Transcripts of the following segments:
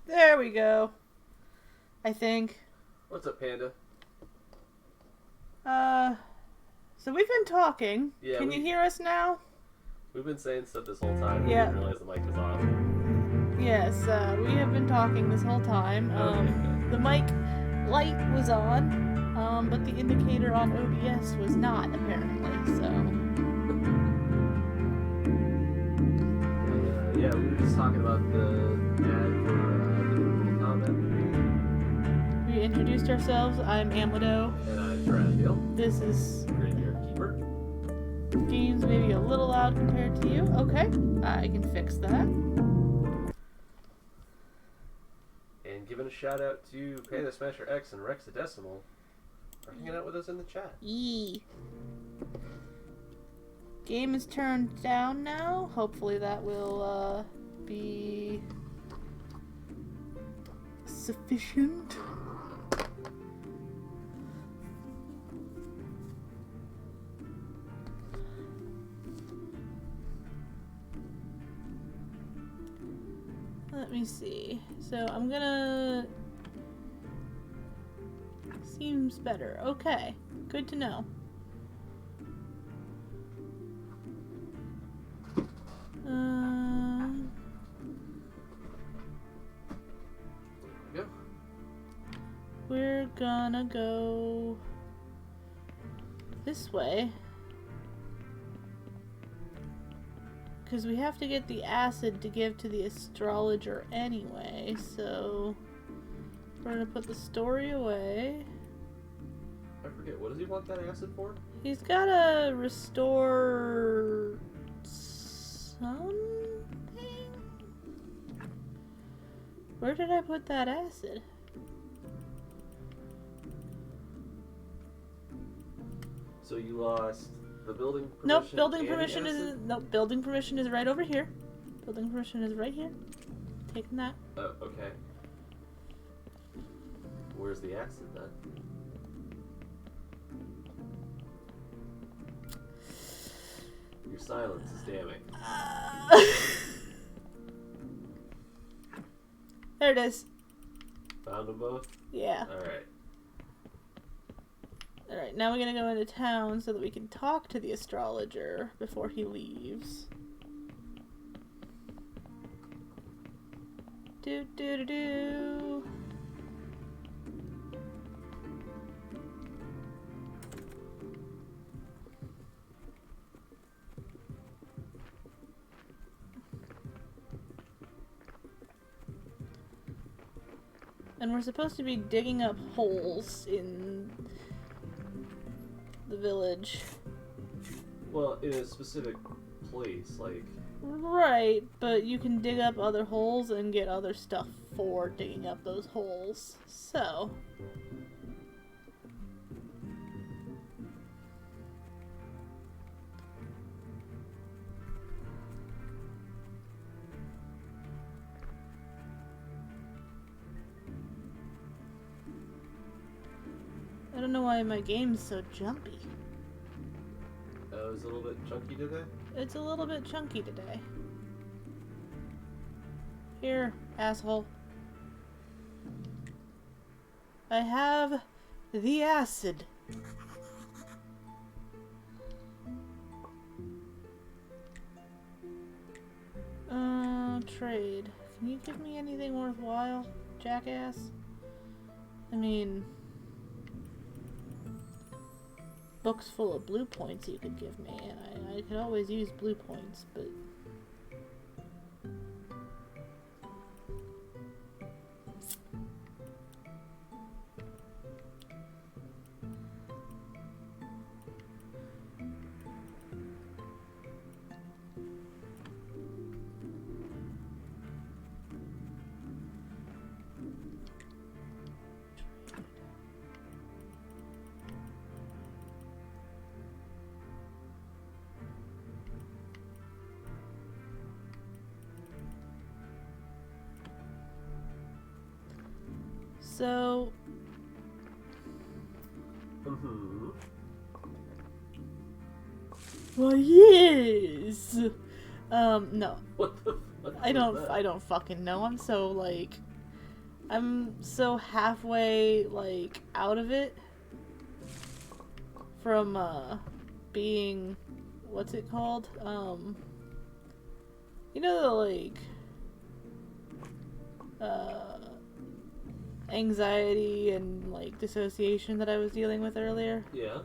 There we go. I think. What's up, Panda? So we've been talking. Yeah, Can you hear us now? We've been saying stuff this whole time. Yeah. We didn't realize the mic was off. Yes, we have been talking this whole time. Okay. The mic light was on, but the indicator on OBS was not, apparently, so. Yeah, we were just talking about the ad for the Mortal Kombat movie. We introduced ourselves. I'm Amado. And I'm Trafiel. This is Graveyard Keeper. games maybe a little loud compared to you. Okay, I can fix that. And giving a shout out to Panda Smasher X and Rexadecimal for hanging out with us in the chat. Yee. Game is turned down now. Hopefully that will be sufficient. Let me see. So I'm gonna... Seems better. Okay. Good to know. Go. We're gonna go this way. Because we have to get the acid to give to the astrologer anyway, so we're gonna put the story away. I forget, what does he want that acid for? He's gotta restore something? Where did I put that acid? So you lost the building permission? Nope, building and permission the is acid? nope, building permission is right over here. Building permission is right here. Taking that. Oh, okay. Where's the acid then? Your silence is damning. There it is. Found them both? Yeah. Alright. Alright, now we're gonna go into town so that we can talk to the astrologer before he leaves. Do do do do. And we're supposed to be digging up holes in the village. Well, in a specific place, like... Right, but you can dig up other holes and get other stuff for digging up those holes. So... I don't know why my game's so jumpy. It was a little bit chunky today? It's a little bit chunky today. Here, asshole. I have the acid. Trade. Can you give me anything worthwhile, jackass? I mean... books full of blue points you could give me, and I could always use blue points, but... So... Well, yes! No. What the fuck? I don't fucking know. I'm so, like... I'm so halfway, like, out of it from, being, what's it called? You know the, like, anxiety and, like, dissociation that I was dealing with earlier? Yeah.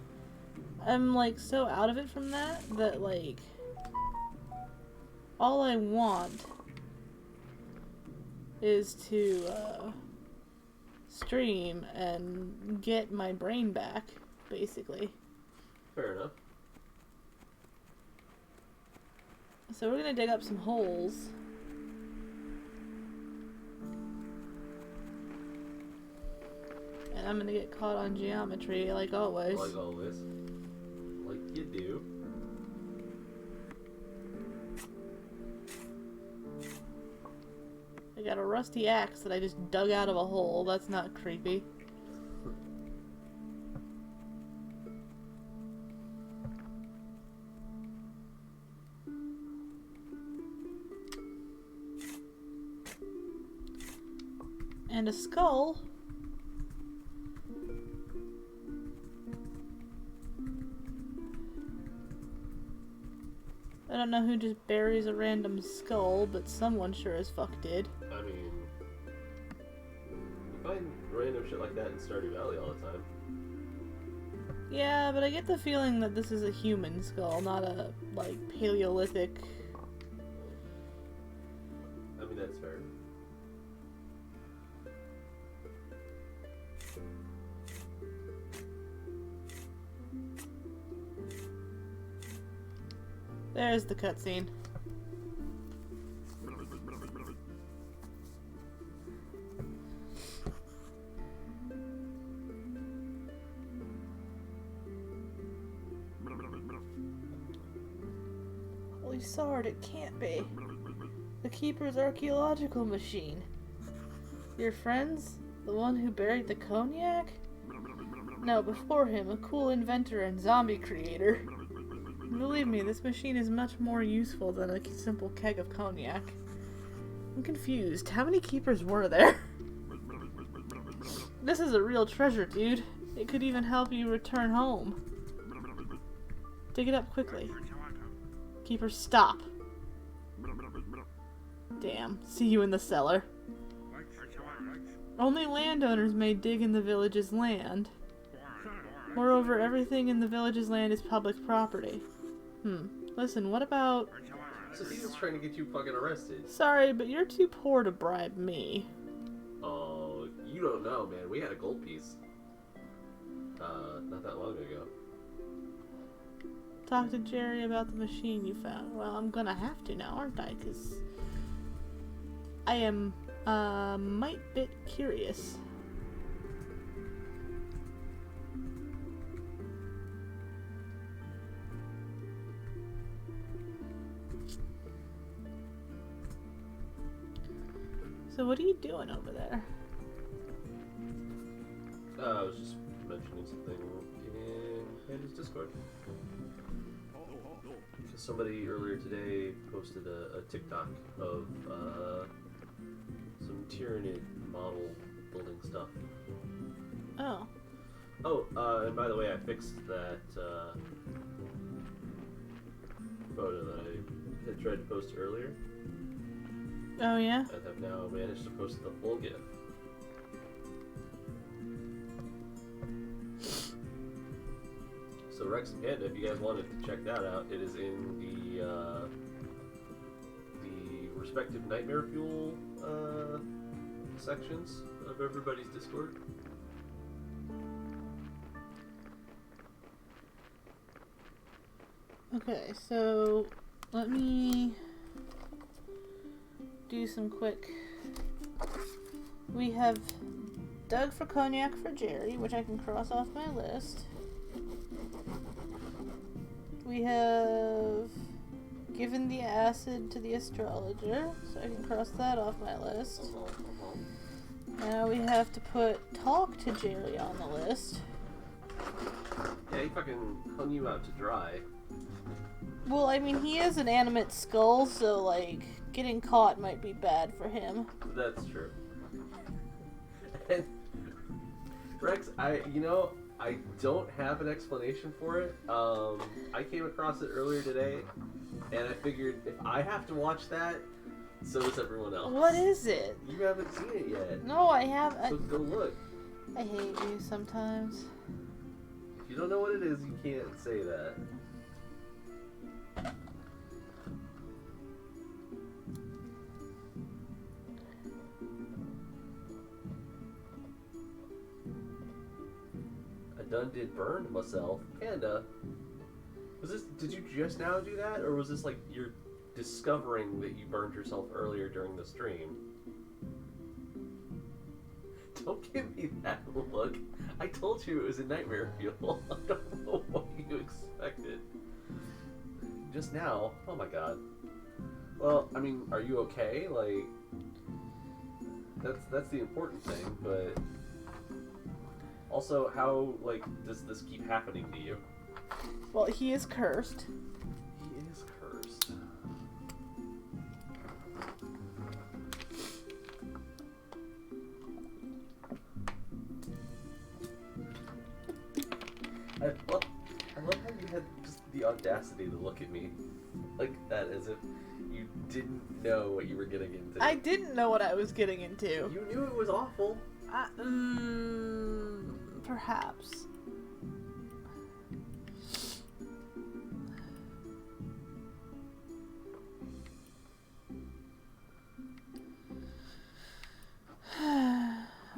I'm, like, so out of it from that, like, all I want is to, stream and get my brain back, basically. Fair enough. So we're gonna dig up some holes. And I'm gonna get caught on geometry, like always. Like always. Like you do. I got a rusty axe that I just dug out of a hole. That's not creepy. And a skull. I don't know who just buries a random skull, but someone sure as fuck did. I mean, you find random shit like that in Stardew Valley all the time. Yeah, but I get the feeling that this is a human skull, not a, like, Paleolithic. I mean, that's fair. There's the cutscene. Holy sword, it can't be. The Keeper's archaeological machine. Your friends? The one who buried the cognac? No, before him, a cool inventor and zombie creator. Believe me, this machine is much more useful than a simple keg of cognac. I'm confused. How many keepers were there? This is a real treasure, dude. It could even help you return home. Dig it up quickly. Keeper, stop. Damn. See you in the cellar. Only landowners may dig in the village's land. Moreover, everything in the village's land is public property. Listen, what about... So he's just trying to get you fucking arrested. Sorry, but you're too poor to bribe me. Oh, you don't know, man. We had a gold piece. Not that long ago. Talk to Jerry about the machine you found. Well, I'm gonna have to now, aren't I? Because I am, might bit curious. So what are you doing over there? I was just mentioning something in Andy's Discord. Somebody earlier today posted a TikTok of some Tyranid model building stuff. Oh. Oh, and by the way, I fixed that photo that I had tried to post earlier. Oh, yeah? And have now managed to post the full GIF. So Rex and Panda, if you guys wanted to check that out, it is in the respective Nightmare Fuel sections of everybody's Discord. Okay, so let me do some quick... We have dug for cognac for Jerry, which I can cross off my list. We have given the acid to the Astrologer, so I can cross that off my list. Now we have to put talk to Jerry on the list. Yeah, he fucking hung you out to dry. Well, I mean, he is an animate skull, so, like, getting caught might be bad for him. That's true. And Rex, I don't have an explanation for it. I came across it earlier today, and I figured if I have to watch that, so does everyone else. What is it? You haven't seen it yet. No, I have. So go look. I hate you sometimes. If you don't know what it is, you can't say that. I done did burn myself. Panda. Did you just now do that? Or was this like you're discovering that you burned yourself earlier during the stream? Don't give me that look. I told you it was a nightmare fuel. I don't know what you expected. Just now? Oh my god. Well, I mean, are you okay? Like, that's the important thing, but also, how, like, does this keep happening to you? Well, he is cursed. He is cursed. I love how you had just the audacity to look at me like that, as if you didn't know what you were getting into. I didn't know what I was getting into. You knew it was awful. Perhaps.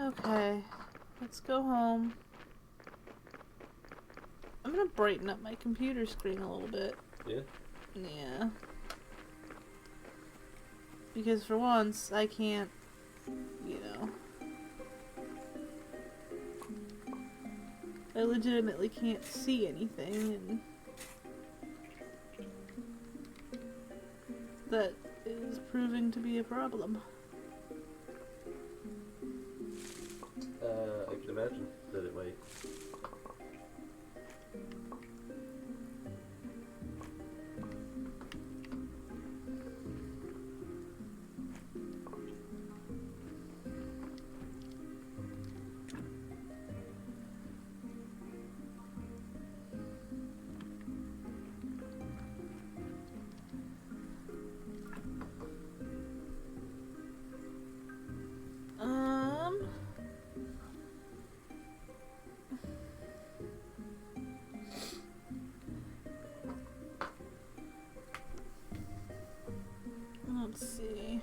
Okay, let's go home. I'm gonna brighten up my computer screen a little bit. Yeah? Yeah. Because for once, I can't, you know. I legitimately can't see anything, and that is proving to be a problem. I can imagine that it might. Let's see.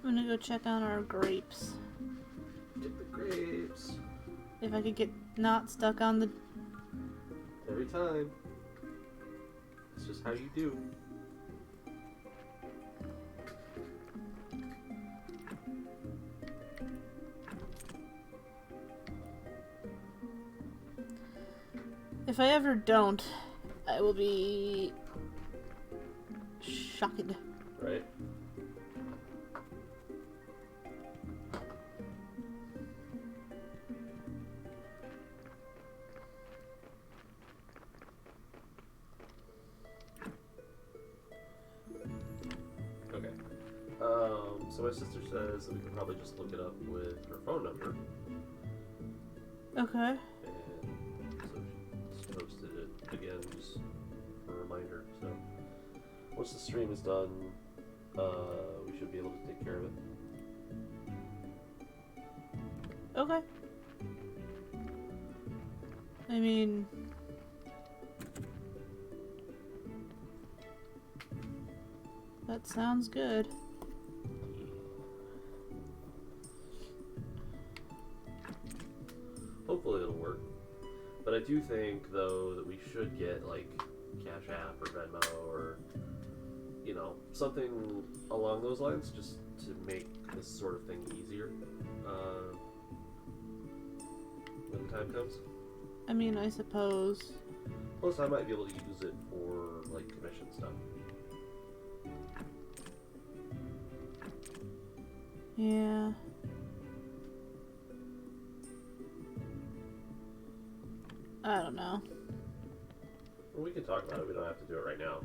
I'm gonna go check on our grapes. Get the grapes. If I could get not stuck on the... Every time. It's just how you do. If I ever don't, I will be... shocked. Right? Okay. So my sister says that we can probably just look it up with her phone number. Okay. And so she posted it again just for a reminder. So once the stream is done, we should be able to take care of it. Okay. I mean... that sounds good. I do think, though, that we should get, like, Cash App or Venmo or, you know, something along those lines just to make this sort of thing easier when the time comes. I mean, I suppose. Plus, I might be able to use it for, like, commission stuff. Yeah. I don't know. Well, we can talk about it. We don't have to do it right now.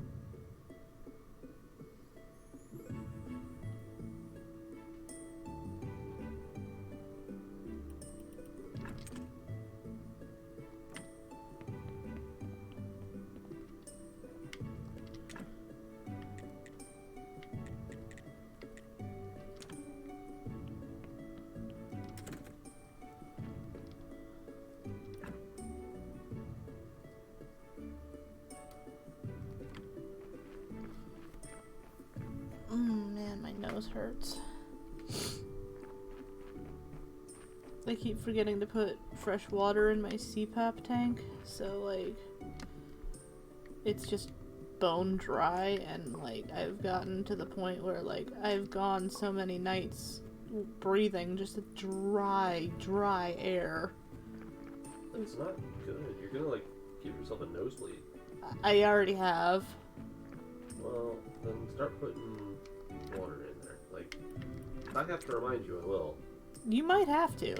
Man, my nose hurts. I keep forgetting to put fresh water in my CPAP tank, so like it's just bone dry, and like I've gotten to the point where like I've gone so many nights breathing just a dry air. It's not good. You're gonna like give yourself a nosebleed. I already have. Well, then start putting water in there. Like, if I have to remind you, I will. You might have to.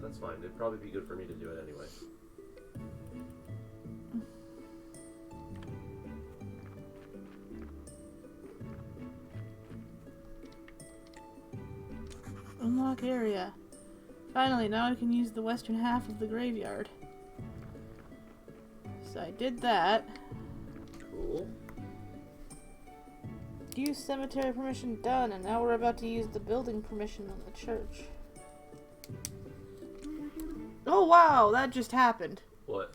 That's fine. It'd probably be good for me to do it anyway. Unlock area. Finally, now I can use the western half of the graveyard. So I did that. Cool. Use cemetery permission done, and now we're about to use the building permission on the church. Oh wow, that just happened. What?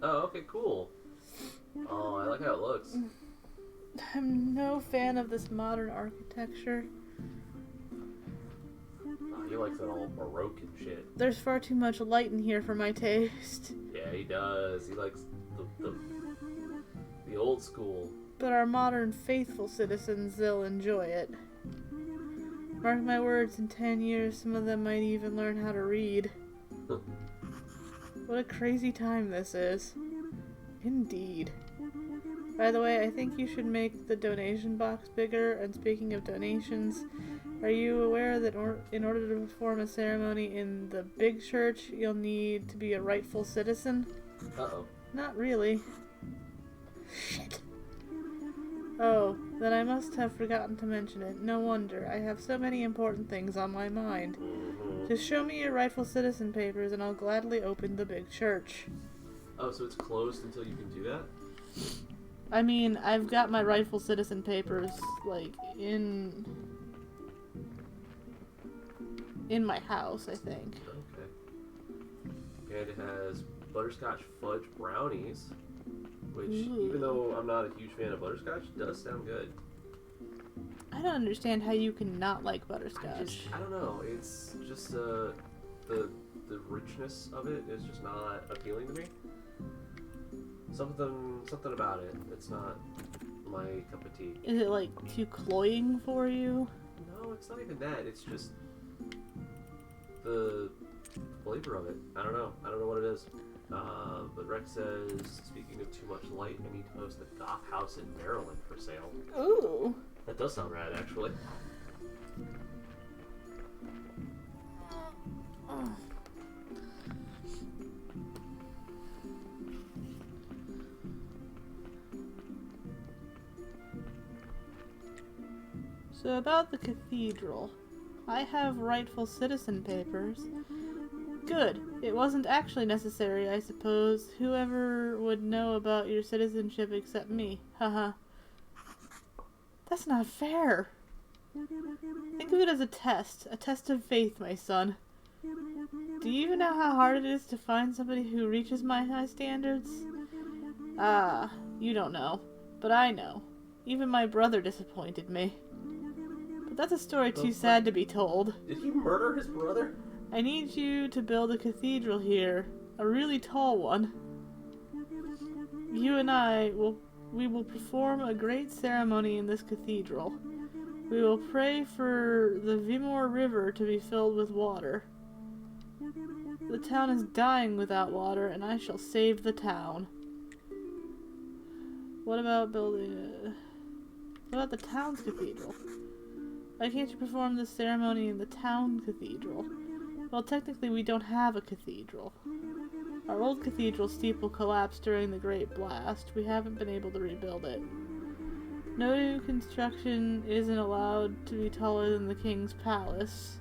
Oh, okay, cool. Oh, I like how it looks. I'm no fan of this modern architecture. Oh, he likes that all Baroque and shit. There's far too much light in here for my taste. Yeah, he does. He likes the old school. But our modern faithful citizens, they'll enjoy it. Mark my words, in 10 years, some of them might even learn how to read. What a crazy time this is. Indeed. By the way, I think you should make the donation box bigger, and speaking of donations, are you aware that in order to perform a ceremony in the big church, you'll need to be a rightful citizen? Uh-oh. Not really. Shit. Oh, then I must have forgotten to mention it. No wonder. I have so many important things on my mind. Just show me your rightful citizen papers and I'll gladly open the big church. Oh, so it's closed until you can do that? I mean, I've got my rightful citizen papers, like, in my house, I think. Okay. And it has butterscotch fudge brownies. Which, Ooh. even though I'm not a huge fan of butterscotch, does sound good. I don't understand how you can not like butterscotch. I don't know. It's just the richness of it is just not appealing to me. Something about it. It's not my cup of tea. Is it like too cloying for you? No, it's not even that. It's just the flavor of it. I don't know. I don't know what it is. But Rex says, speaking of too much light, I need to post the Goth House in Maryland for sale. Ooh. That does sound rad, actually. So about the cathedral. I have rightful citizen papers. Good. It wasn't actually necessary, I suppose. Whoever would know about your citizenship except me. Haha. That's not fair. Think of it as a test of faith, my son. Do you even know how hard it is to find somebody who reaches my high standards? Ah, you don't know. But I know. Even my brother disappointed me. But that's a story too sad to be told. Did he murder his brother? I need you to build a cathedral here, a really tall one. You and we will perform a great ceremony in this cathedral. We will pray for the Vimor River to be filled with water. The town is dying without water, and I shall save the town. What about what about the town's cathedral? Why can't you perform this ceremony in the town cathedral? Well, technically we don't have a cathedral. Our old cathedral steeple collapsed during the Great Blast. We haven't been able to rebuild it. No new construction isn't allowed to be taller than the king's palace.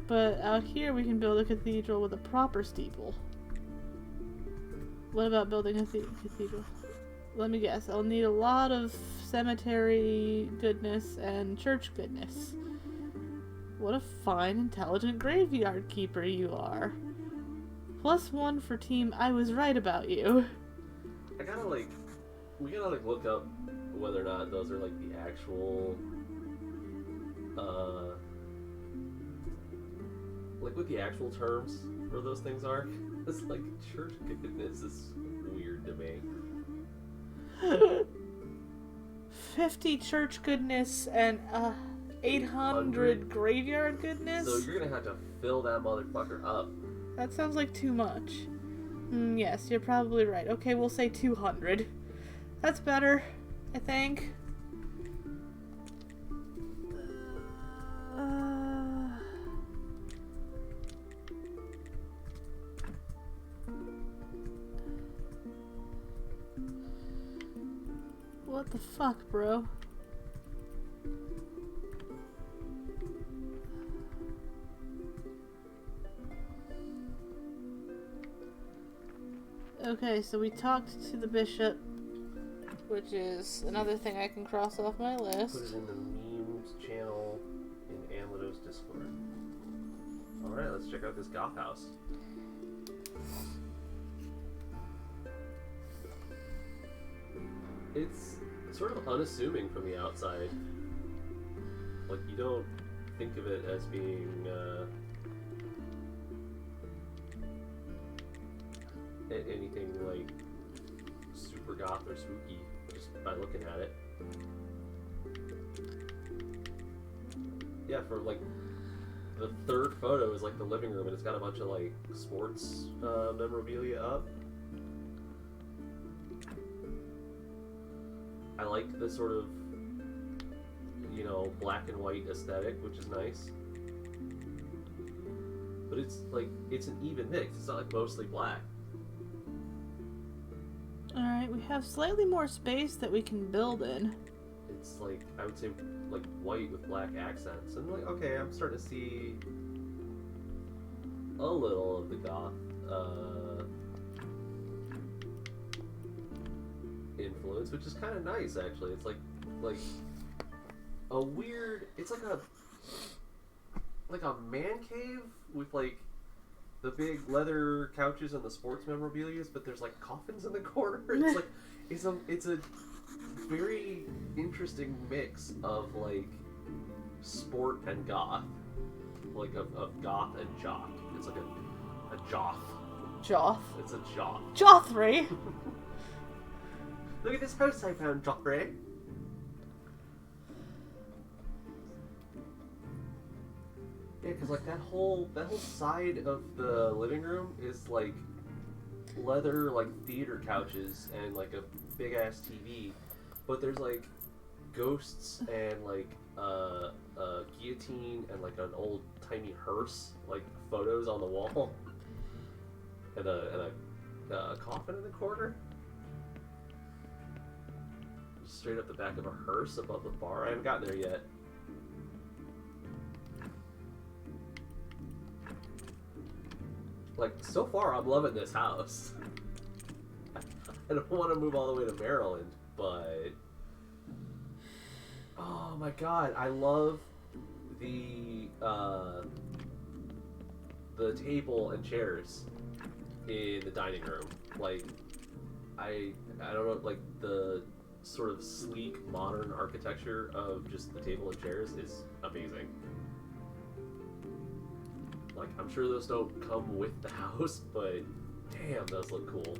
But out here we can build a cathedral with a proper steeple. What about building a cathedral? Let me guess. I'll need a lot of cemetery goodness and church goodness. What a fine, intelligent graveyard keeper you are. +1 for team I was right about you. We gotta look up whether or not those are like the actual like what the actual terms for those things are. It's like church goodness is weird to me. 50 church goodness and 800 graveyard goodness? So you're gonna have to fill that motherfucker up. That sounds like too much. Yes, you're probably right. Okay, we'll say 200. That's better, I think. What the fuck, bro? Okay, so we talked to the bishop, which is another thing I can cross off my list. Put it in the memes channel in Amlado's Discord. Alright, let's check out this goth house. It's sort of unassuming from the outside. Like, you don't think of it as being, anything, like, super goth or spooky, just by looking at it. Yeah, for, like, the third photo is, like, the living room, and it's got a bunch of, like, sports, memorabilia up. I like the sort of, you know, black and white aesthetic, which is nice. But it's like, it's an even mix. It's not like mostly black. Alright, we have slightly more space that we can build in. It's like, I would say, like white with black accents. And like, okay, I'm starting to see a little of the goth, influence, which is kind of nice, actually. It's like a weird, it's like a man cave with like the big leather couches and the sports memorabilia, but there's like coffins in the corner. It's like it's a very interesting mix of like sport and goth, like of goth and jock. It's like a joth. Joth. It's a joth. Jothry. Look at this house I found, Joffrey. Yeah, because like that whole side of the living room is like leather, like theater couches and like a big ass TV, but there's like ghosts and like a guillotine and like an old tiny hearse, like photos on the wall, and a coffin in the corner. Straight up the back of a hearse above the bar. I haven't gotten there yet. Like, so far I'm loving this house. I don't want to move all the way to Maryland, but oh my god, I love the table and chairs in the dining room. Like, I don't know, like the sort of sleek modern architecture of just the table and chairs is amazing. I'm sure those don't come with the house, but damn, those look cool.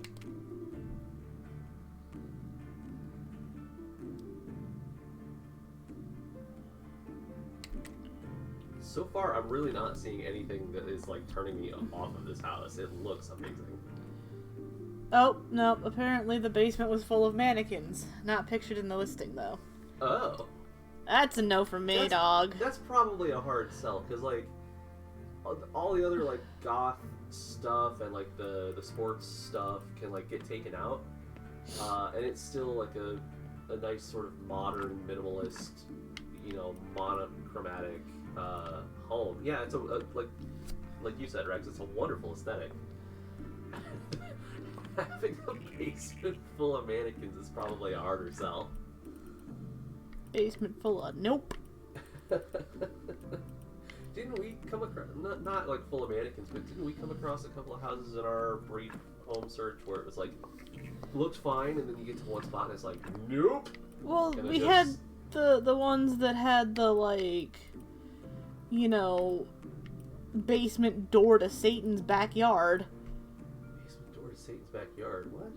So far, I'm really not seeing anything that is like turning me off of this house. It looks amazing. Oh, no, apparently the basement was full of mannequins. Not pictured in the listing, though. Oh. That's a no for me, dog. That's probably a hard sell, because, like, all the other, like, goth stuff and, like, the sports stuff can, like, get taken out. And it's still, like, a nice sort of modern, minimalist, you know, monochromatic home. Yeah, it's like you said, Rex, it's a wonderful aesthetic. Having a basement full of mannequins is probably a harder sell. Basement full of nope. Didn't we come across, not like full of mannequins, but didn't we come across a couple of houses in our brief home search where it was like, looked fine, and then you get to one spot and it's like, nope. Well, we had the ones that had the, like, you know, basement door to Satan's backyard. Basement door to Satan's backyard? What?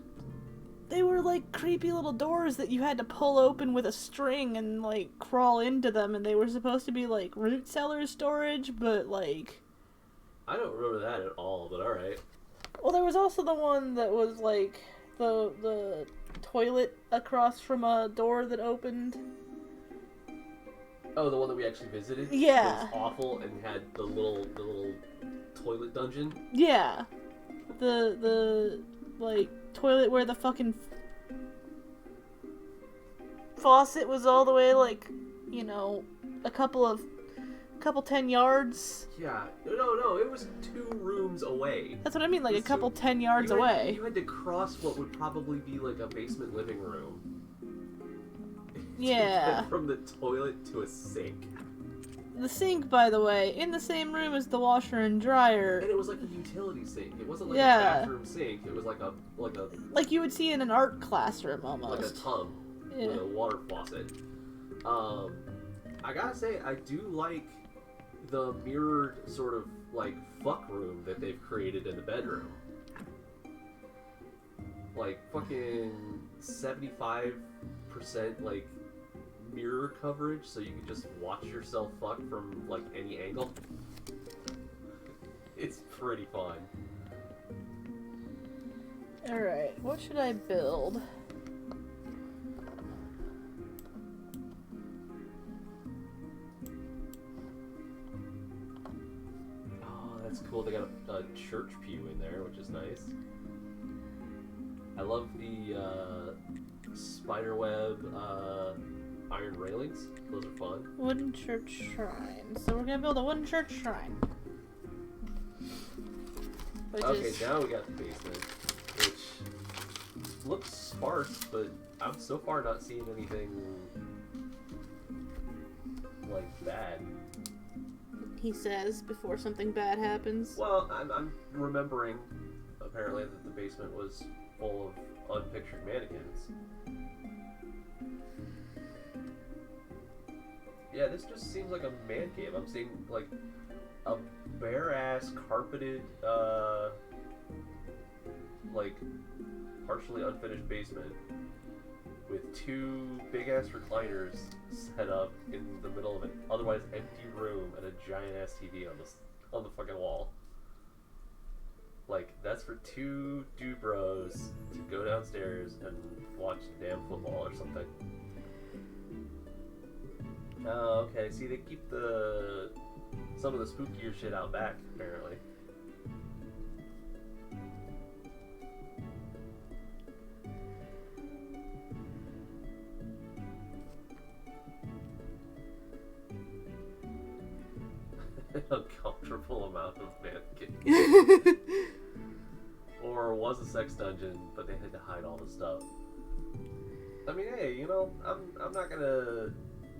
They were like creepy little doors that you had to pull open with a string and like crawl into them, and they were supposed to be like root cellar storage, but like... I don't remember that at all, but alright. Well, there was also the one that was like the toilet across from a door that opened. Oh, the one that we actually visited? Yeah. It was awful and had the little toilet dungeon? Yeah. The like toilet where the fucking faucet was all the way, like, you know, a couple 10 yards. Yeah. No, it was 2 rooms away. That's what I mean, like a couple 10 yards away. You had to cross what would probably be like a basement living room. Yeah. To get from the toilet to a sink. The sink, by the way, in the same room as the washer and dryer. And it was like a utility sink. It wasn't like a bathroom sink. It was like a like you would see in an art classroom almost. Like a tub with a water faucet. I gotta say, I do like the mirrored sort of like fuck room that they've created in the bedroom. Like fucking 75% like mirror coverage, so you can just watch yourself fuck from like any angle. It's pretty fun. Alright, what should I build? Oh, that's cool. They got a church pew in there, which is nice. I love the spiderweb iron railings. Those are fun. Wooden church shrine. So we're gonna build a wooden church shrine. Okay, now we got the basement, which looks sparse, but I'm so far not seeing anything like bad. He says before something bad happens. Well, I'm remembering apparently that the basement was full of unpictured mannequins. Yeah, this just seems like a man cave. I'm seeing like a bare-ass carpeted, like partially unfinished basement with 2 big-ass recliners set up in the middle of an otherwise empty room and a giant-ass TV on the fucking wall. Like, that's for 2 dude bros to go downstairs and watch damn football or something. Oh, okay. See, they keep some of the spookier shit out back, apparently. An uncomfortable amount of mannequins. Or was a sex dungeon, but they had to hide all the stuff. I mean, hey, you know, I'm not gonna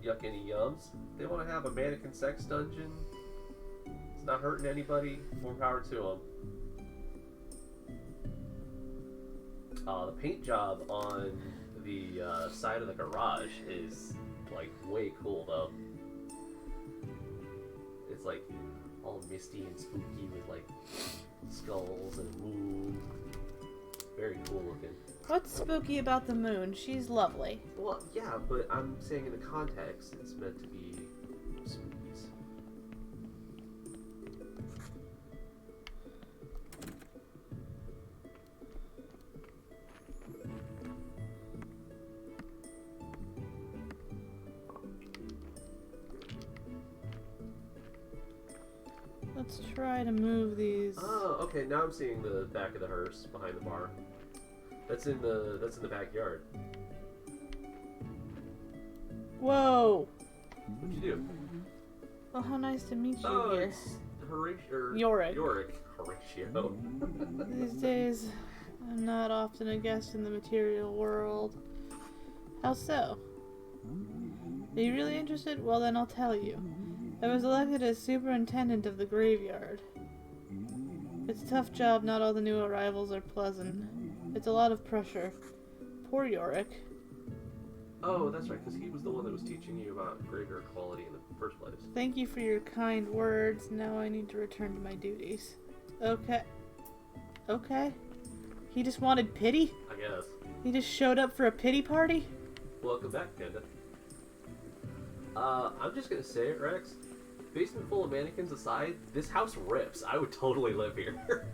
yuck any yums. They want to have a mannequin sex dungeon. It's not hurting anybody. More power to them. The paint job on the side of the garage is like way cool though. It's like all misty and spooky with like skulls and moon. Very cool looking. What's spooky about the moon? She's lovely. Well, yeah, but I'm saying in the context, it's meant to be spookies. Let's try to move these. Oh, okay. Now I'm seeing the back of the hearse behind the bar. That's in the backyard. Whoa! What'd you do? Well, how nice to meet you Oh, here. it's Horatio. Yorick. Horatio. These days, I'm not often a guest in the material world. How so? Are you really interested? Well, then I'll tell you. I was elected as superintendent of the graveyard. It's a tough job, not all the new arrivals are pleasant. It's a lot of pressure. Poor Yorick. Oh, that's right, because he was the one that was teaching you about graveyard quality in the first place. Thank you for your kind words. Now I need to return to my duties. Okay. Okay. He just wanted pity? I guess. He just showed up for a pity party? Welcome back, Panda. I'm just gonna say it, Rex. Basement full of mannequins aside, this house rips. I would totally live here.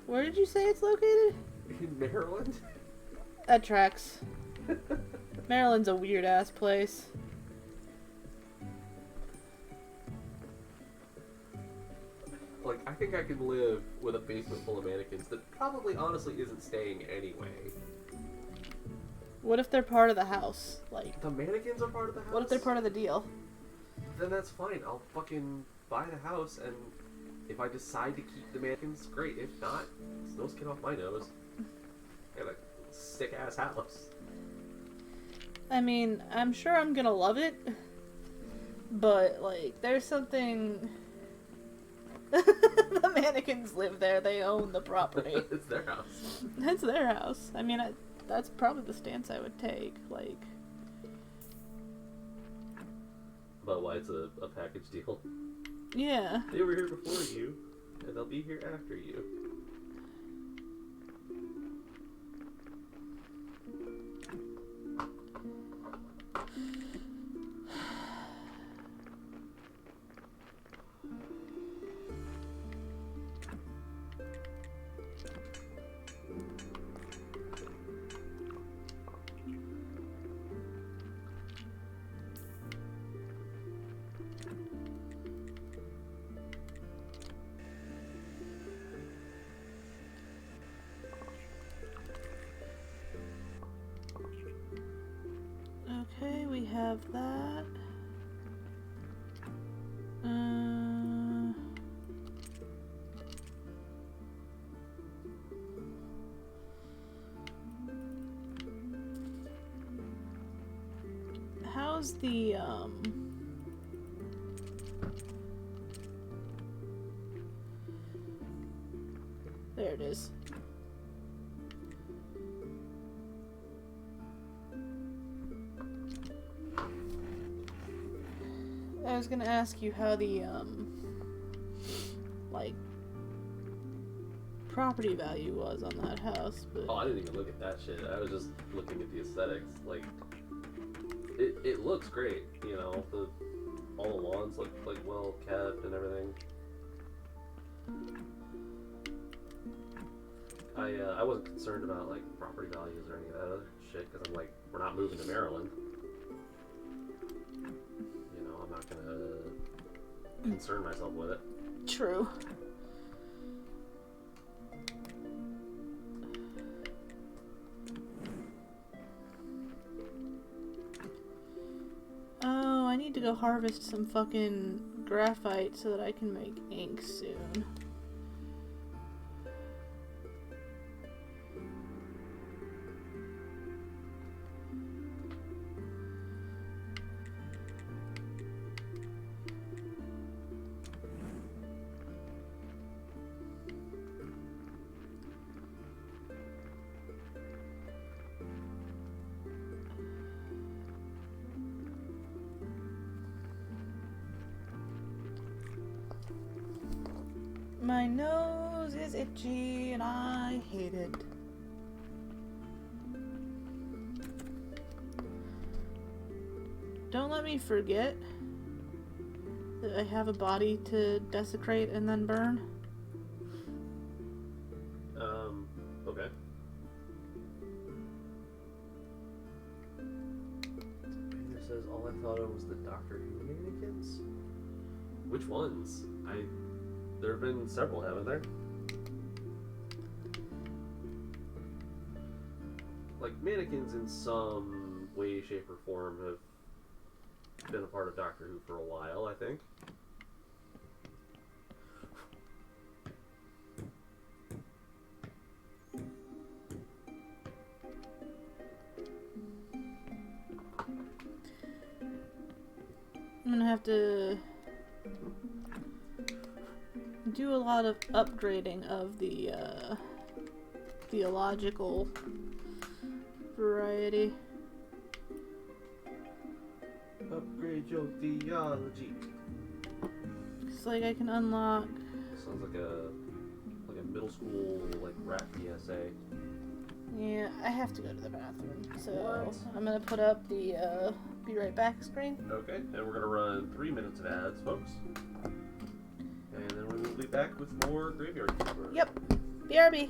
Where did you say it's located? In Maryland? That tracks. Maryland's a weird-ass place. Like, I think I can live with a basement full of mannequins that probably honestly isn't staying anyway. What if they're part of the house? Like, The mannequins are part of the house? what if they're part of the deal? Then that's fine. I'll fucking buy the house, and if I decide to keep the mannequins, great. If not, it's no skin off my nose. I got a sick-ass house. I mean, I'm sure I'm gonna love it, but, like, there's something... The mannequins live there. They own the property. It's their house. It's their house. I mean, that's probably the stance I would take. Like... About why it's a package deal. Yeah. They were here before you, and they'll be here after you. Okay, we have that. How's the, There it is. I was gonna ask you how the, like, property value was on that house, but... Oh, I didn't even look at that shit. I was just looking at the aesthetics. Like, it looks great, you know. All the lawns look, like, well kept and everything. I wasn't concerned about, like, property values or any of that other shit, because I'm like, we're not moving to Maryland. You know, I'm not gonna concern myself with it. True. Oh, I need to go harvest some fucking graphite so that I can make ink soon. My nose is itchy and I hate it. Don't let me forget that I have a body to desecrate and then burn. Okay. Painter says all I thought of was the Doctor Who mannequins. Which ones? There have been several, haven't there? Like mannequins in some way, shape, or form have been a part of Doctor Who for a while, I think. I'm gonna have to do a lot of upgrading of the theological variety. Upgrade your theology. It's like I can unlock. Sounds like a middle school rap PSA. Yeah, I have to go to the bathroom, so What? I'm gonna put up the be right back screen. Okay, and we're gonna run 3 minutes of ads, folks. And then we will be back with more Graveyard Keeper. Yep, BRB.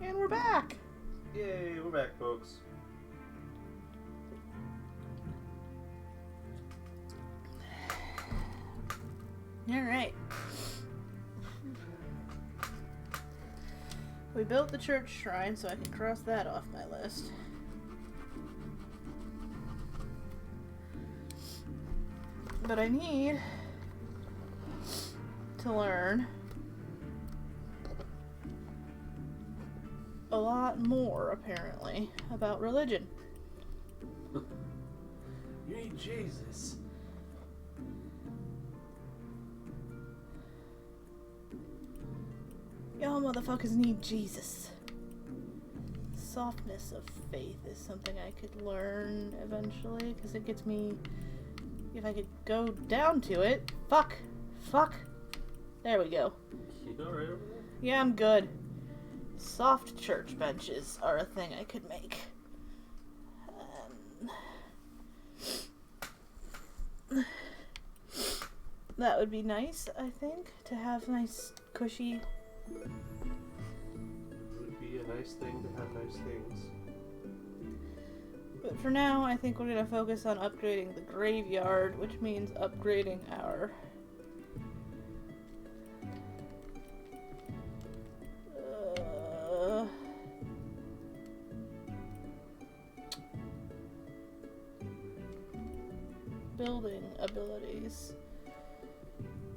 And we're back! Yay, we're back, folks. Alright. We built the church shrine, so I can cross that off my list. But I need to learn a lot more, apparently, about religion. You need Jesus. Y'all motherfuckers need Jesus. Softness of faith is something I could learn eventually, because it gets me... If I could go down to it... Fuck! There we go. You alright over there? Yeah, I'm good. Soft church benches are a thing I could make. That would be nice, I think, to have nice, cushy... It would be a nice thing to have nice things. But for now, I think we're going to focus on upgrading the graveyard, which means upgrading our... building abilities.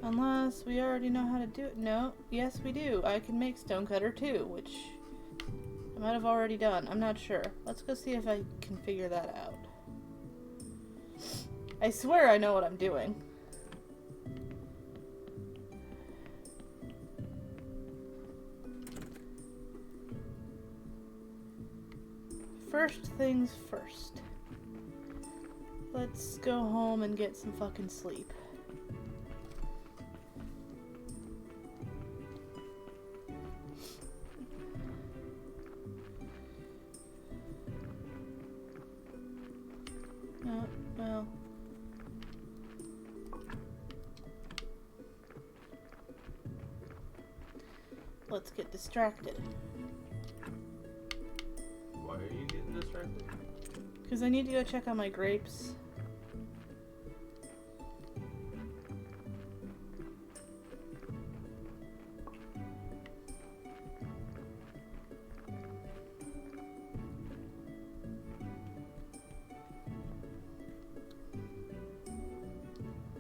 Unless we already know how to do it. No, yes we do. I can make stonecutter too, which I might have already done. I'm not sure. Let's go see if I can figure that out. I swear I know what I'm doing. First things first. Let's go home and get some fucking sleep. Oh, well. Let's get distracted. Why are you getting distracted? Because I need to go check on my grapes.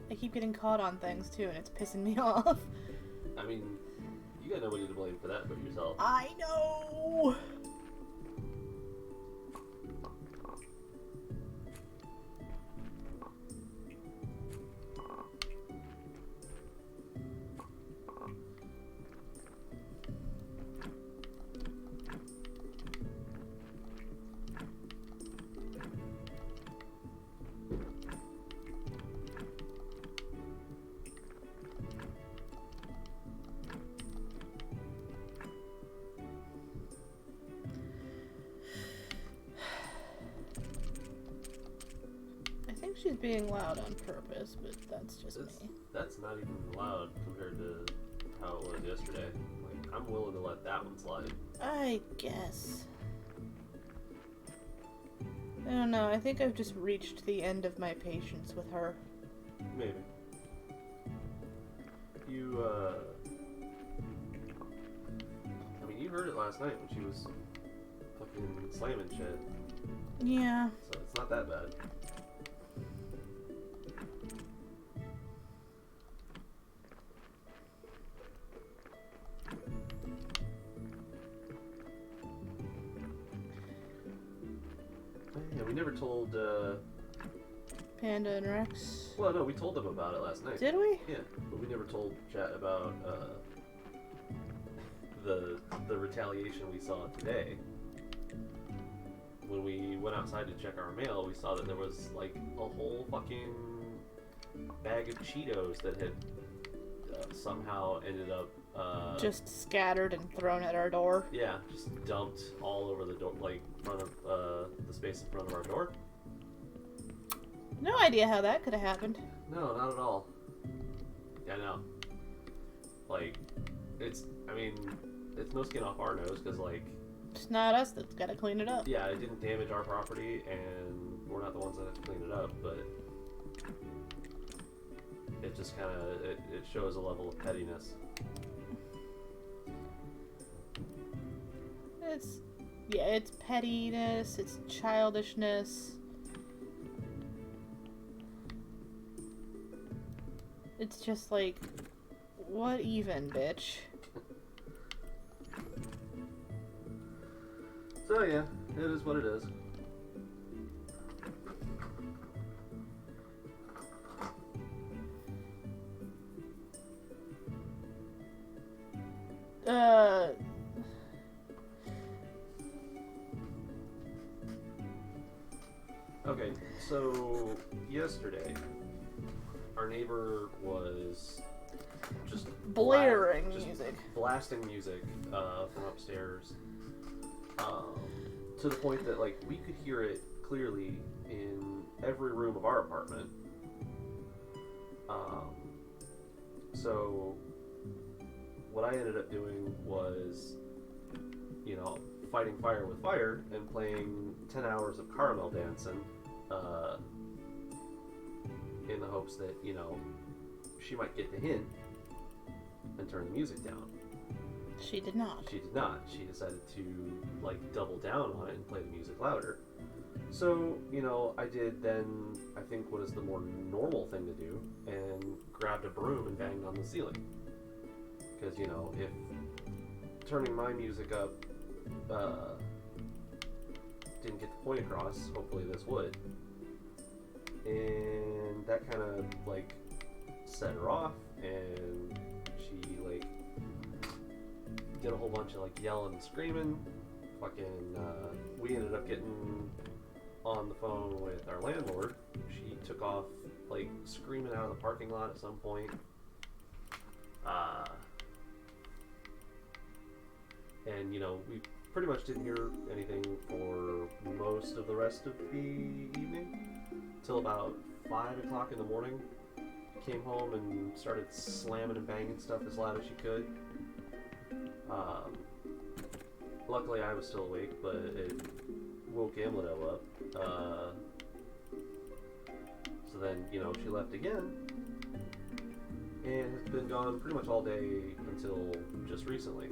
I keep getting caught on things too, and it's pissing me off. I mean, you got nobody to blame for that but yourself. I know! she's being loud on purpose, but that's just me. That's not even loud compared to how it was yesterday. Like, I'm willing to let that one slide. I guess. I don't know. I think I've just reached the end of my patience with her. Maybe. You, I mean, you heard it last night when she was fucking slamming shit. Yeah. So it's not that bad. Yeah, we never told, Panda and Rex. well, no, we told them about it last night. Did we? Yeah, but we never told Chat about, the retaliation we saw today. When we went outside to check our mail, we saw that there was, like, a whole fucking bag of Cheetos that had somehow ended up, Just scattered and thrown at our door. yeah, just dumped all over the door, like, front of, the space in front of our door. No idea how that could have happened. No, not at all. Yeah, no. Like, it's no skin off our nose, because, like, It's not us that's got to clean it up. yeah, it didn't damage our property, and we're not the ones that have to clean it up, but it just kind of, it shows a level of pettiness. It's pettiness, it's childishness. It's just like, what even, bitch? So yeah, it is what it is. Okay, so yesterday, our neighbor was just Blaring music. blasting music from upstairs, to the point that, like, we could hear it clearly in every room of our apartment. So what I ended up doing was, fighting fire with fire and playing 10 hours of caramel dancing, in the hopes that, she might get the hint and turn the music down. She did not. She did not. She decided to, like, double down on it and play the music louder. So, I did then, I think, what is the more normal thing to do, and grabbed a broom and banged on the ceiling. Because, if turning my music up didn't get the point across, hopefully this would. And that kind of, like, set her off, and she, like, did a whole bunch of, like, yelling and screaming. Fucking, we ended up getting on the phone with our landlord. She took off, like, screaming out of the parking lot at some point. And, we pretty much didn't hear anything for most of the rest of the evening. Till about 5 o'clock in the morning. Came home and started slamming and banging stuff as loud as she could. Luckily I was still awake, but it woke Amledo up. So then, she left again, and has been gone pretty much all day until just recently.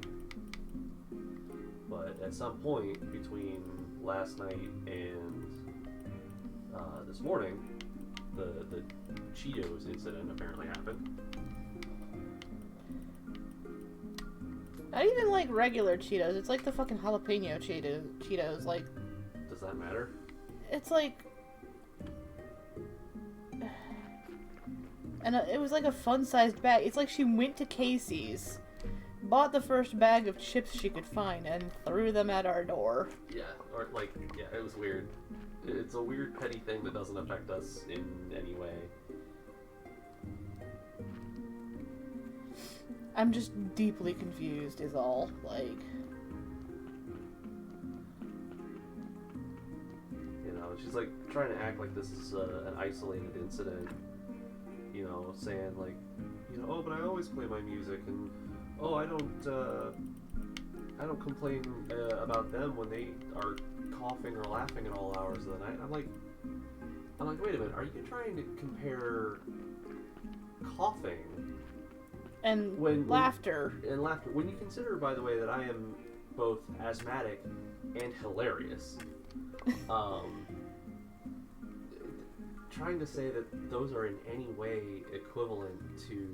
But at some point between last night and this morning, the Cheetos incident apparently happened. Not even like regular Cheetos. It's like the fucking jalapeno Cheetos. Like, Does that matter? it's like, and it was like a fun-sized bag. It's like she went to Casey's, bought the first bag of chips she could find, and threw them at our door. Yeah, or like, yeah, it was weird. It's a weird petty thing that doesn't affect us in any way. I'm just deeply confused is all. Like, she's like trying to act like this is an isolated incident. You know, saying like, you know, oh, but I always play my music, and oh, I don't complain about them when they are coughing or laughing at all hours of the night. I'm like, wait a minute, are you trying to compare coughing and laughter? And laughter. When you consider, by the way, that I am both asthmatic and hilarious, trying to say that those are in any way equivalent to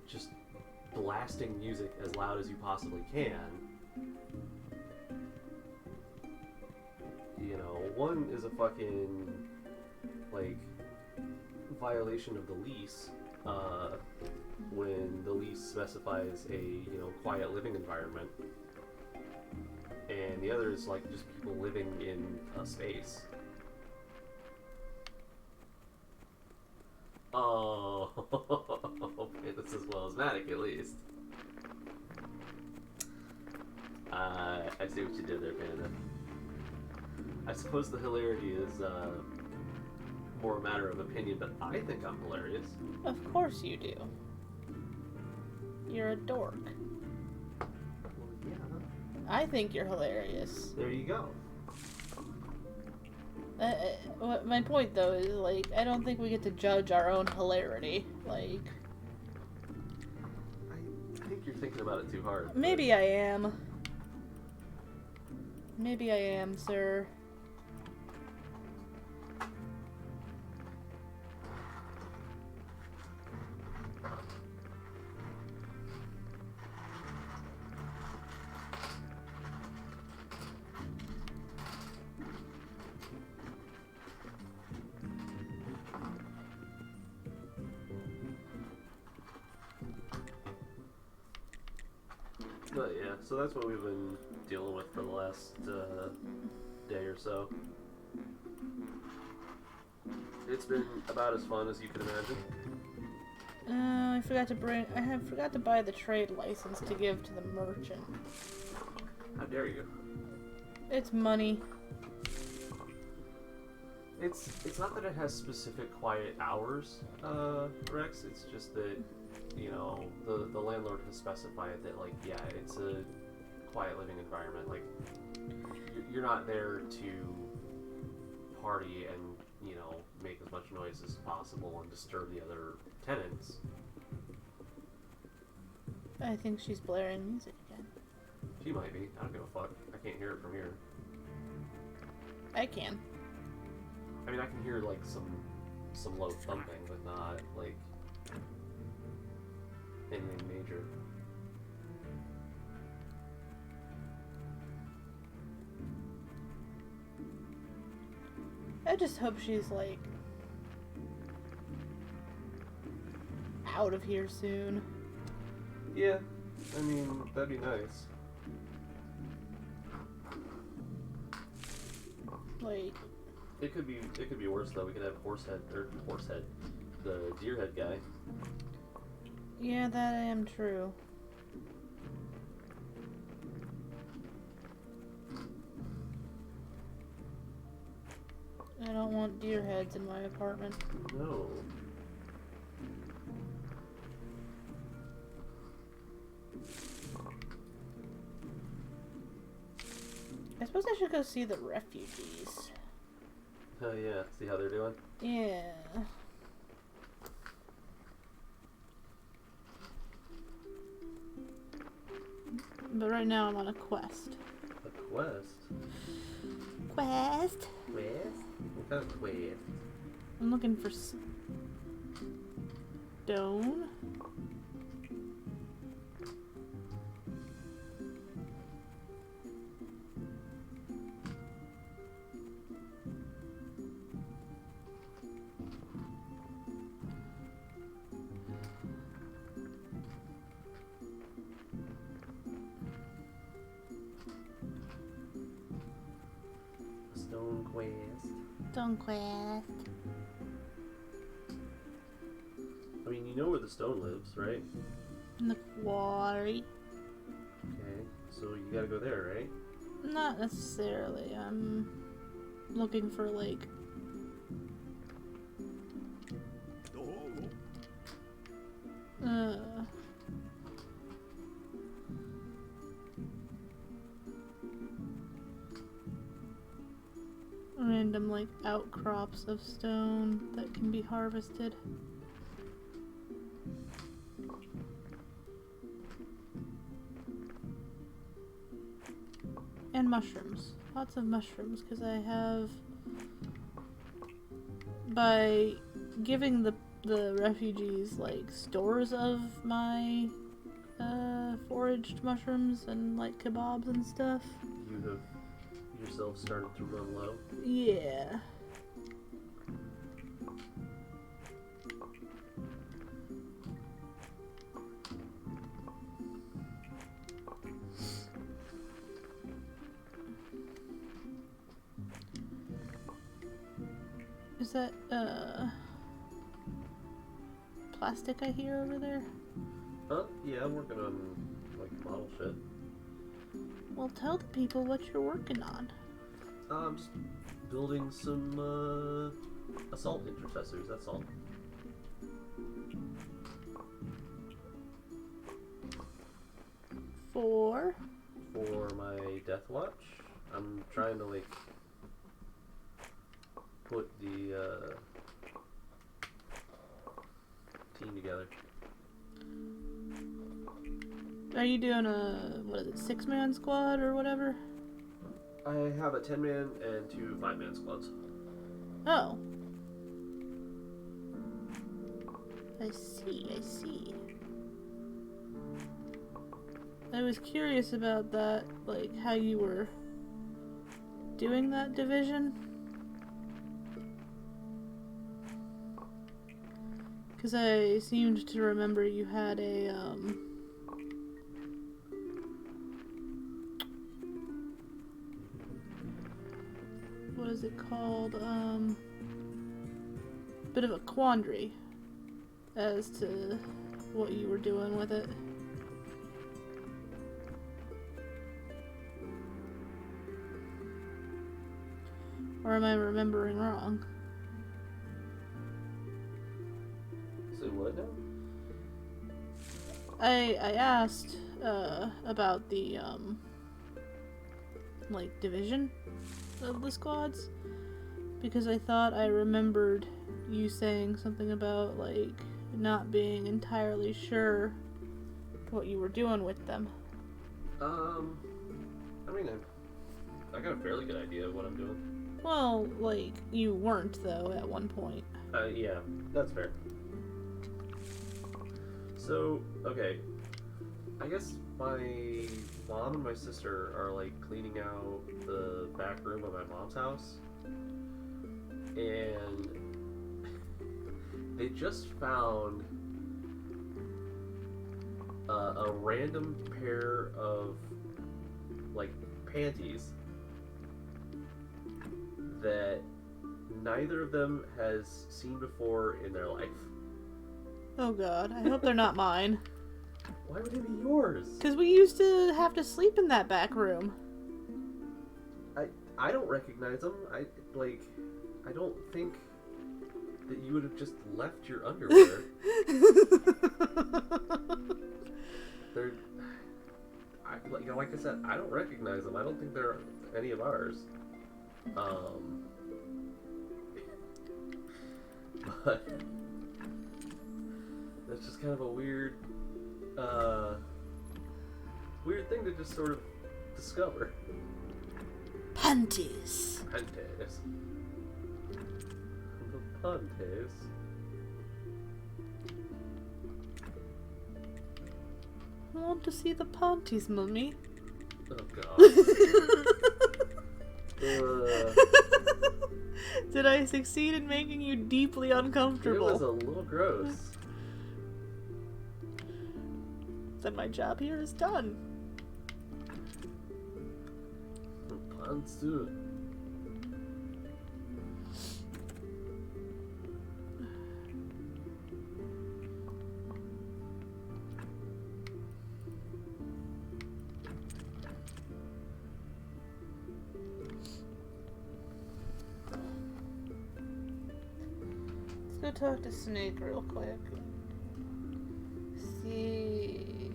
just blasting music as loud as you possibly can. You know, one is a fucking, like, violation of the lease, when the lease specifies a, you know, quiet living environment. And the other is, like, just people living in a space. Oh, okay, this is well asthmatic at least. I see what you did there, Panda. I suppose the hilarity is more a matter of opinion, but I think I'm hilarious. Of course you do. You're a dork. Well, yeah. I think you're hilarious. There you go. My point, though, is, like, I don't think we get to judge our own hilarity. Like... I think you're thinking about it too hard. Maybe I am. Maybe I am, sir. But yeah, so that's what we've been dealing with for the last day or so. It's been about as fun as you can imagine. I forgot to buy the trade license to give to the merchant. How dare you? It's money. It's not that it has specific quiet hours, Rex. It's just that, you know, the landlord has specified that, like, yeah, it's a quiet living environment. Like, you're not there to party and, you know, make as much noise as possible and disturb the other tenants. I think she's blaring music again. She might be. I don't give a fuck. I can't hear it from here. I can. I mean, I can hear, like, some low thumping, but not, like, anything major. I just hope she's, like, out of here soon. Yeah, I mean, that'd be nice. Like... It could be worse though. We could have Horsehead, the Deerhead guy. Yeah, that I am true. I don't want deer heads in my apartment. No. I suppose I should go see the refugees. Oh yeah, see how they're doing? Yeah. But right now I'm on a quest. A quest? Quest? Quest? What kind of quest? I'm looking for stone. Stone quest. Stone quest. I mean, you know where the stone lives, right? In the quarry. Okay, so you gotta go there, right? Not necessarily. looking for, like... random, like, outcrops of stone that can be harvested. And mushrooms. Lots of mushrooms, because I have... By giving the refugees, like, stores of my foraged mushrooms and, like, kebabs and stuff. You have yourself started to run low? Yeah. Is that, plastic I hear over there? Yeah, I'm working on, like, model shit. Well, tell the people what you're working on. I'm just building some, assault intercessors, that's all. For my Death Watch, I'm trying to, like, put the, team together. Are you doing a, what is it, 6-man squad or whatever? I have a 10-man and 2 5-man squads. Oh. I see. I was curious about that, like, how you were doing that division. Because I seemed to remember you had a, what is it called? Bit of a quandary as to what you were doing with it. Or am I remembering wrong? So what now? I asked about the like division of the squads because I thought I remembered you saying something about like not being entirely sure what you were doing with them. I mean, I got a fairly good idea of what I'm doing. Well, like, you weren't, though, at one point. Yeah, that's fair. So, okay. I guess my mom and my sister are, like, cleaning out the back room of my mom's house. And they just found a random pair of, like, panties that neither of them has seen before in their life. Oh god, I hope they're not mine. Why would it be yours? Because we used to have to sleep in that back room. I don't recognize them. I don't think that you would have just left your underwear. They're, like I said, I don't recognize them. I don't think they're any of ours. But that's just kind of a weird thing to just sort of discover. Panties. Panties. The panties. I want to see the panties, mummy. Oh god. Did I succeed in making you deeply uncomfortable? It was a little gross. Then my job here is done. Pants too. gonna talk to Snake real quick. See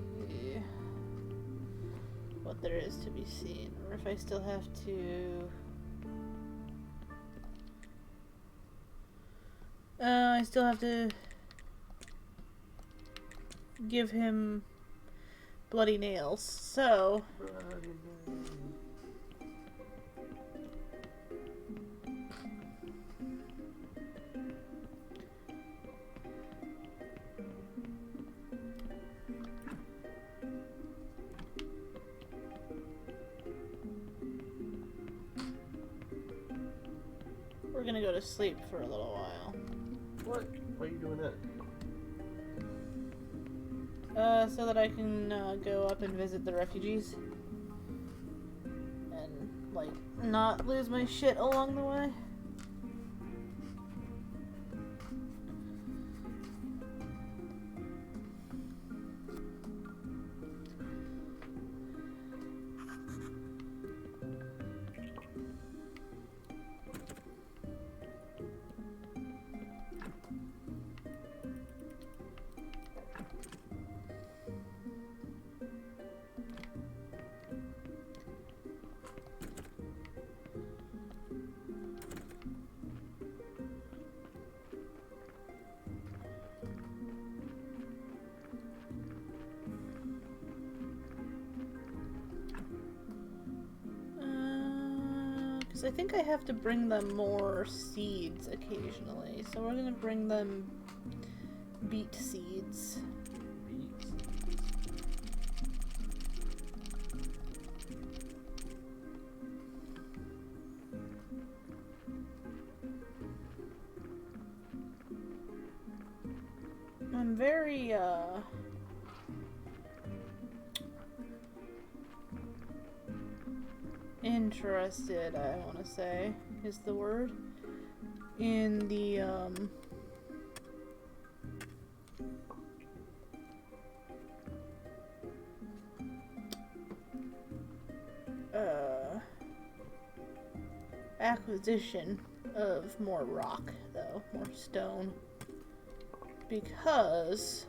what there is to be seen, or if I still have to. I still have to give him bloody nails. So. We're gonna go to sleep for a little while. What? Why are you doing that? So that I can go up and visit the refugees. And, like, not lose my shit along the way. I think I have to bring them more seeds occasionally, so we're gonna bring them beet seeds. Beets? I'm very, interested, I want to say, is the word, in the, acquisition of more rock, though, more stone, because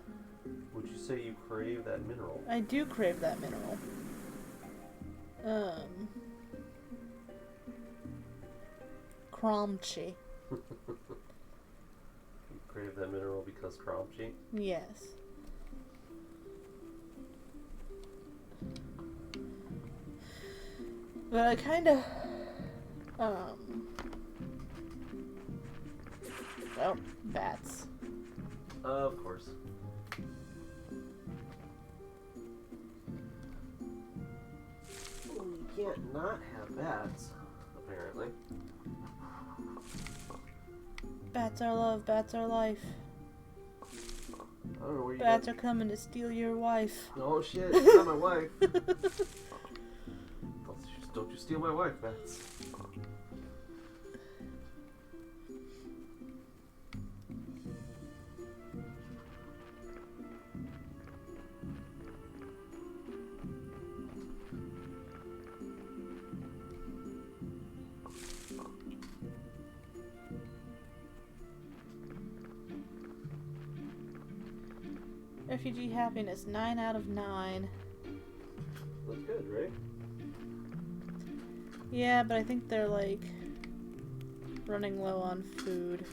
Would you say you crave that mineral? I do crave that mineral. Crunchy. You crave that mineral because crunchy? Yes. But I kinda, well, bats. Of course. Well, you can't not have bats, apparently. Bats are love, bats are life. I don't know where you Bats are coming to steal your wife. Oh shit, it's not my wife. Don't you steal my wife, bats. Refugee happiness, 9 out of 9. That's good, right? Yeah, but I think they're like running low on food.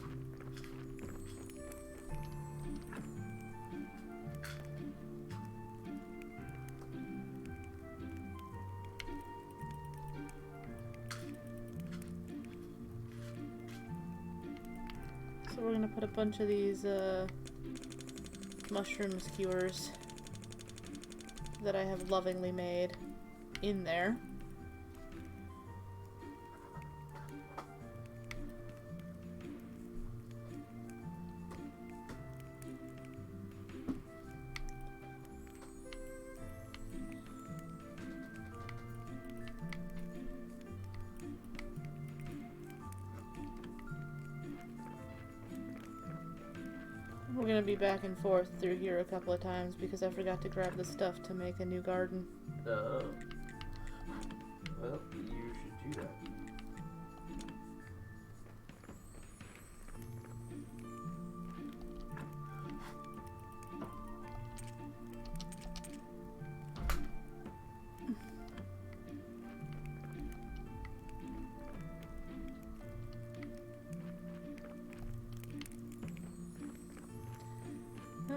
So we're gonna put a bunch of these mushroom skewers that I have lovingly made in there. We're gonna be back and forth through here a couple of times because I forgot to grab the stuff to make a new garden. Oh. Well, you should do that.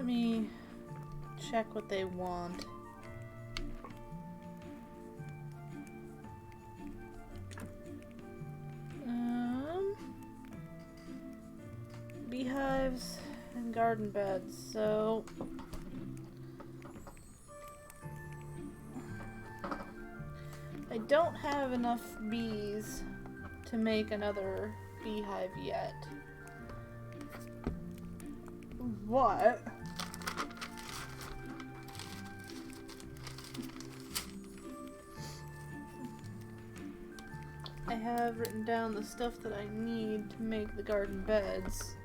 me check what they want. Beehives and garden beds, so I don't have enough bees to make another beehive yet. What? I have written down the stuff that I need to make the garden beds.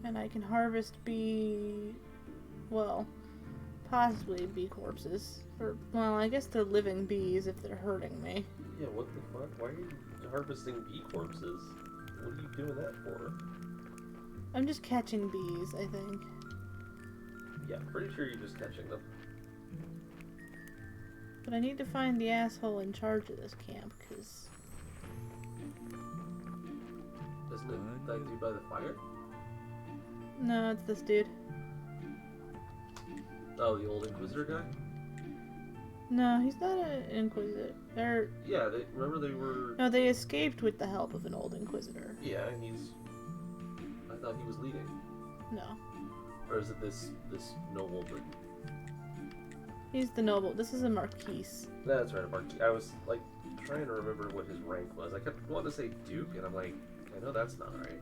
And I can harvest possibly bee corpses. Or, well, I guess they're living bees if they're hurting me. Yeah, what the fuck? Why are you harvesting bee corpses? What are you doing that for? I'm just catching bees, I think. Yeah, pretty sure you're just catching them. But I need to find the asshole in charge of this camp, because... Isn't it that dude by the fire? No, it's this dude. Oh, the old Inquisitor guy? No, he's not an Inquisitor. Yeah, remember they were... No, they escaped with the help of an old Inquisitor. Yeah, I thought he was leading. No. Or is it this noble that... He's the noble. This is a Marquis. That's right, a Marquis. I was, like, trying to remember what his rank was. I kept wanting to say Duke, and I'm like, I know that's not right.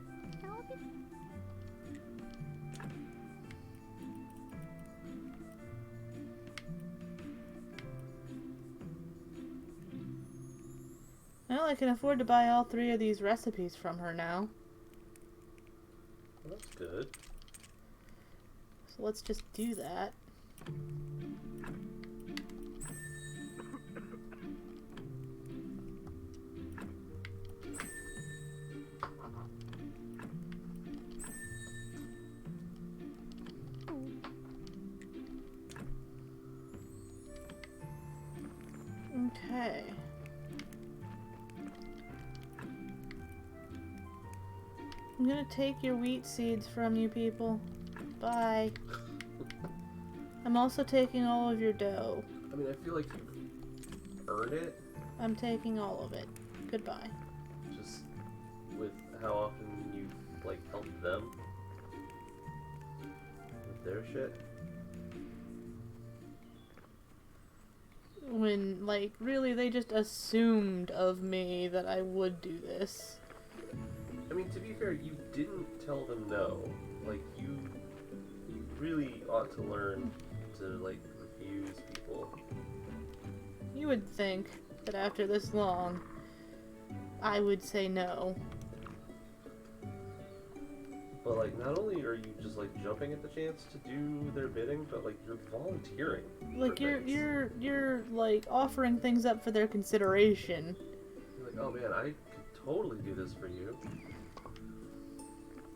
Well, I can afford to buy all 3 of these recipes from her now. Well, that's good. So let's just do that. Okay. I'm gonna take your wheat seeds from you people. Bye. I'm also taking all of your dough. I mean, I feel like you've earned it. I'm taking all of it. Goodbye. Just with how often you, like, helped them with their shit. When, like, really they just assumed of me that I would do this. I mean, to be fair, you didn't tell them no. Like, you really ought to learn to, like, refuse people. You would think that after this long, I would say no. But, like, not only are you just, like, jumping at the chance to do their bidding, but, like, you're volunteering. Like, you're, like, offering things up for their consideration. You're like, oh man, I could totally do this for you.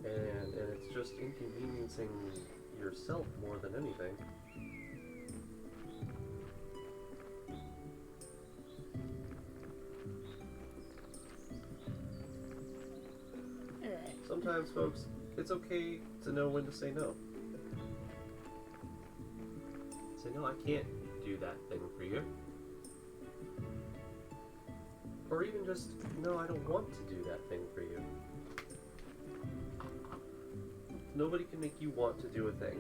And it's just inconveniencing yourself more than anything. Alright. Sometimes, folks, it's okay to know when to say no. Say, no, I can't do that thing for you. Or even just, no, I don't want to do that thing for you. Nobody can make you want to do a thing.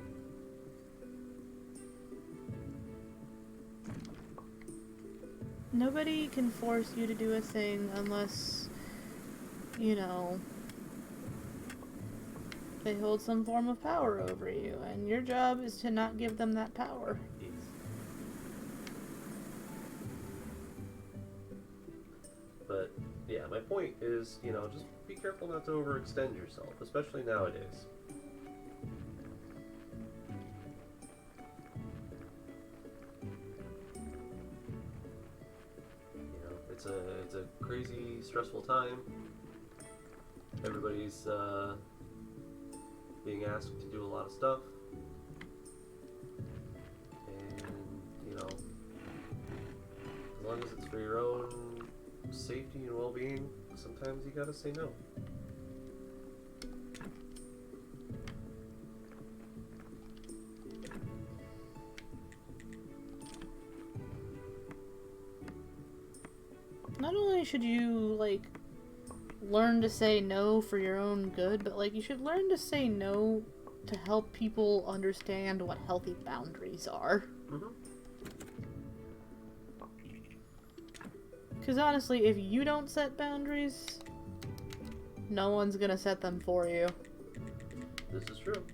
Nobody can force you to do a thing unless, you know, they hold some form of power over you, and your job is to not give them that power. Yes. But, yeah, my point is, you know, just be careful not to overextend yourself, especially nowadays. It's a crazy, stressful time. Everybody's being asked to do a lot of stuff, and you know, as long as it's for your own safety and well-being, sometimes you gotta say no. Not only should you, like, learn to say no for your own good, but, like, you should learn to say no to help people understand what healthy boundaries are. Mm-hmm. Because honestly, if you don't set boundaries, no one's gonna set them for you. This is true.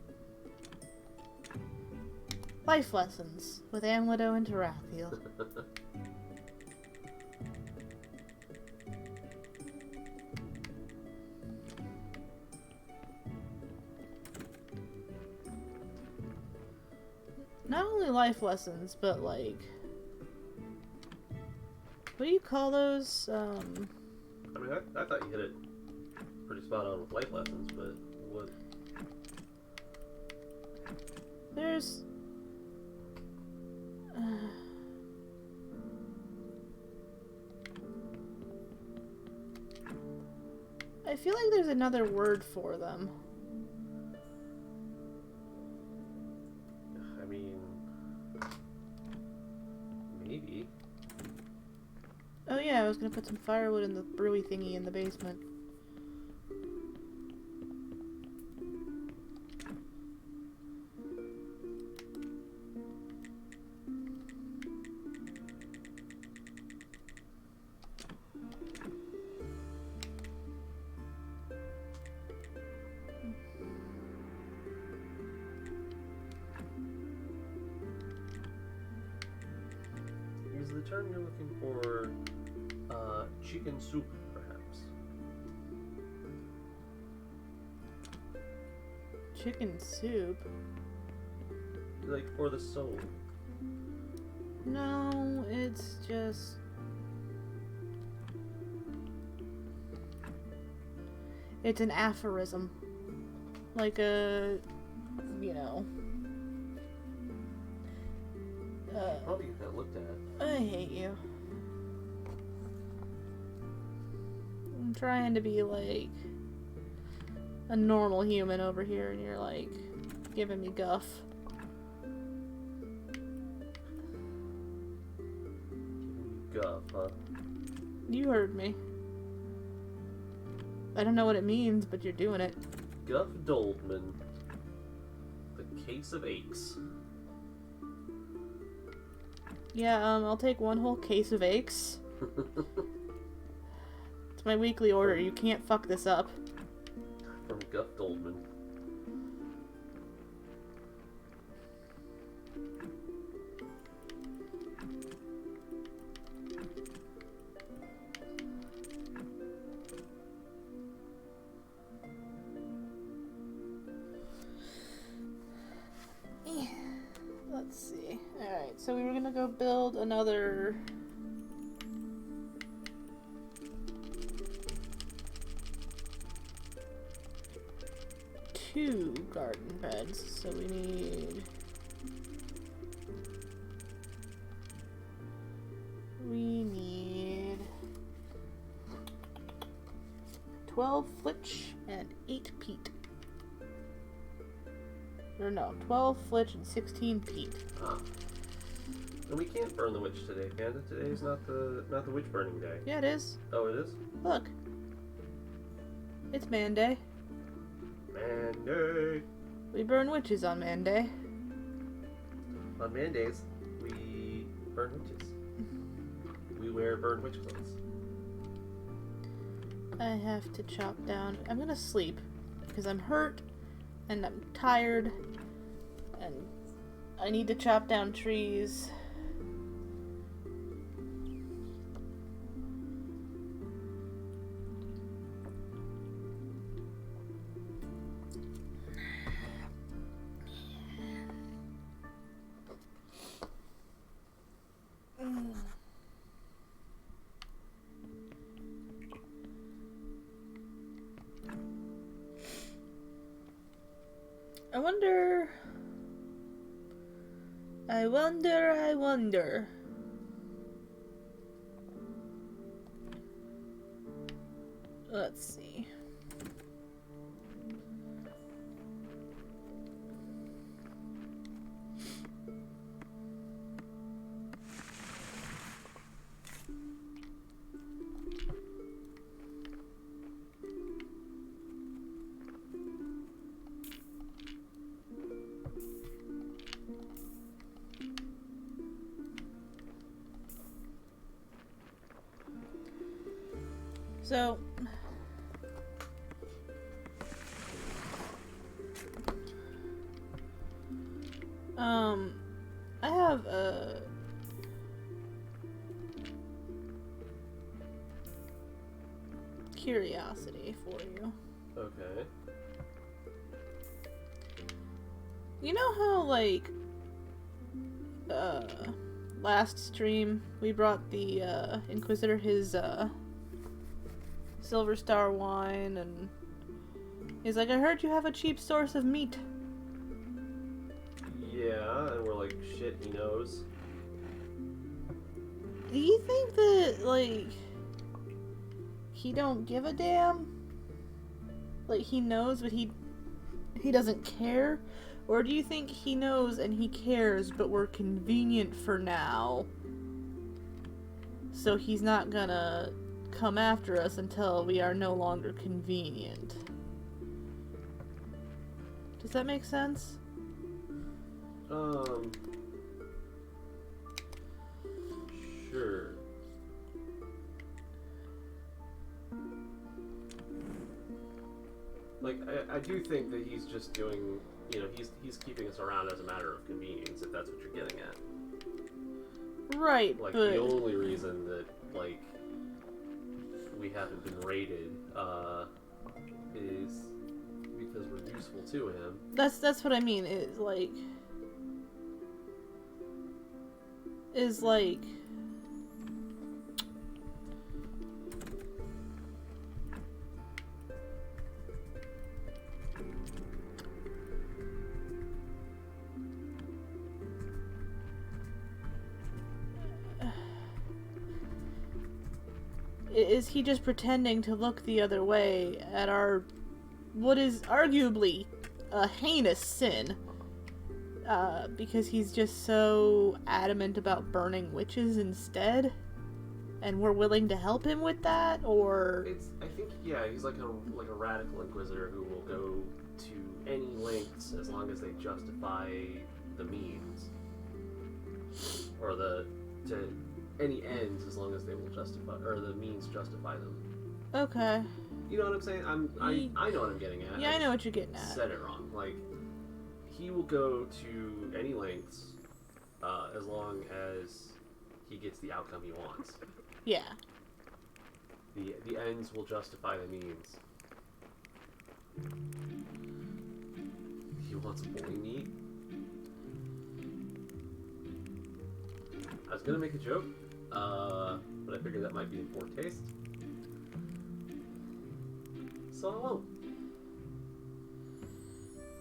Life lessons with Amledo and Tarathiel. Not only life lessons, but like, what do you call those? I mean, I thought you hit it pretty spot on with life lessons, but what? There's I feel like there's another word for them. I mean, maybe. Oh yeah, I was gonna put some firewood in the brewy thingy in the basement. Is the term you're looking for chicken soup, perhaps? Chicken soup? Like, for the soul. No, it's just... It's an aphorism. Like a... you know... Probably get that looked at. I hate you. I'm trying to be like a normal human over here, and you're like giving me guff. Guff, huh? You heard me. I don't know what it means, but you're doing it. Guff Doldman. The case of aches. Yeah, I'll take one whole case of aches. It's my weekly order. You can't fuck this up. From Guff Doldman. Let's see. Alright, so we were gonna go build another... two garden beds, so we need... we need... 12 flitch and 8 peat. Or no, 12 flitch and 16 peat. Ah. And we can't burn the witch today, Panda. Today's not the witch burning day. Yeah, it is. Oh, it is? Look. It's Man Day. Man Day. We burn witches on Man Day. On Man Days, we burn witches. We wear burn witch clothes. I have to chop down. I'm gonna sleep because I'm hurt and I'm tired and I need to chop down trees. I wonder. Let's see. So, I have a curiosity for you. Okay. You know how, like, last stream we brought the, Inquisitor his, Silver Star wine, and he's like, I heard you have a cheap source of meat. Yeah, and we're like, shit, he knows. Do you think that, like, he don't give a damn? Like, he knows, but he doesn't care? Or do you think he knows and he cares, but we're convenient for now? So he's not gonna come after us until we are no longer convenient. Does that make sense? Sure. Like, I do think that he's just doing, you know, he's keeping us around as a matter of convenience, if that's what you're getting at. Right, Like, but the only reason that, like, we haven't been raided, is because we're useful to him. that's what I mean, is like is he just pretending to look the other way at our, what is arguably a heinous sin? Because he's just so adamant about burning witches instead? And we're willing to help him with that? Or... I think, yeah, he's like a radical inquisitor who will go to any lengths as long as they justify the means. Or to any ends as long as they will justify, or the means justify them. Okay. You know what I'm saying? I know what I'm getting at. Yeah, I know what you're getting at. Said it wrong. Like, he will go to any lengths as long as he gets the outcome he wants. Yeah. The ends will justify the means. He wants boy meat. I was gonna make a joke, but I figured that might be in poor taste. So I won't.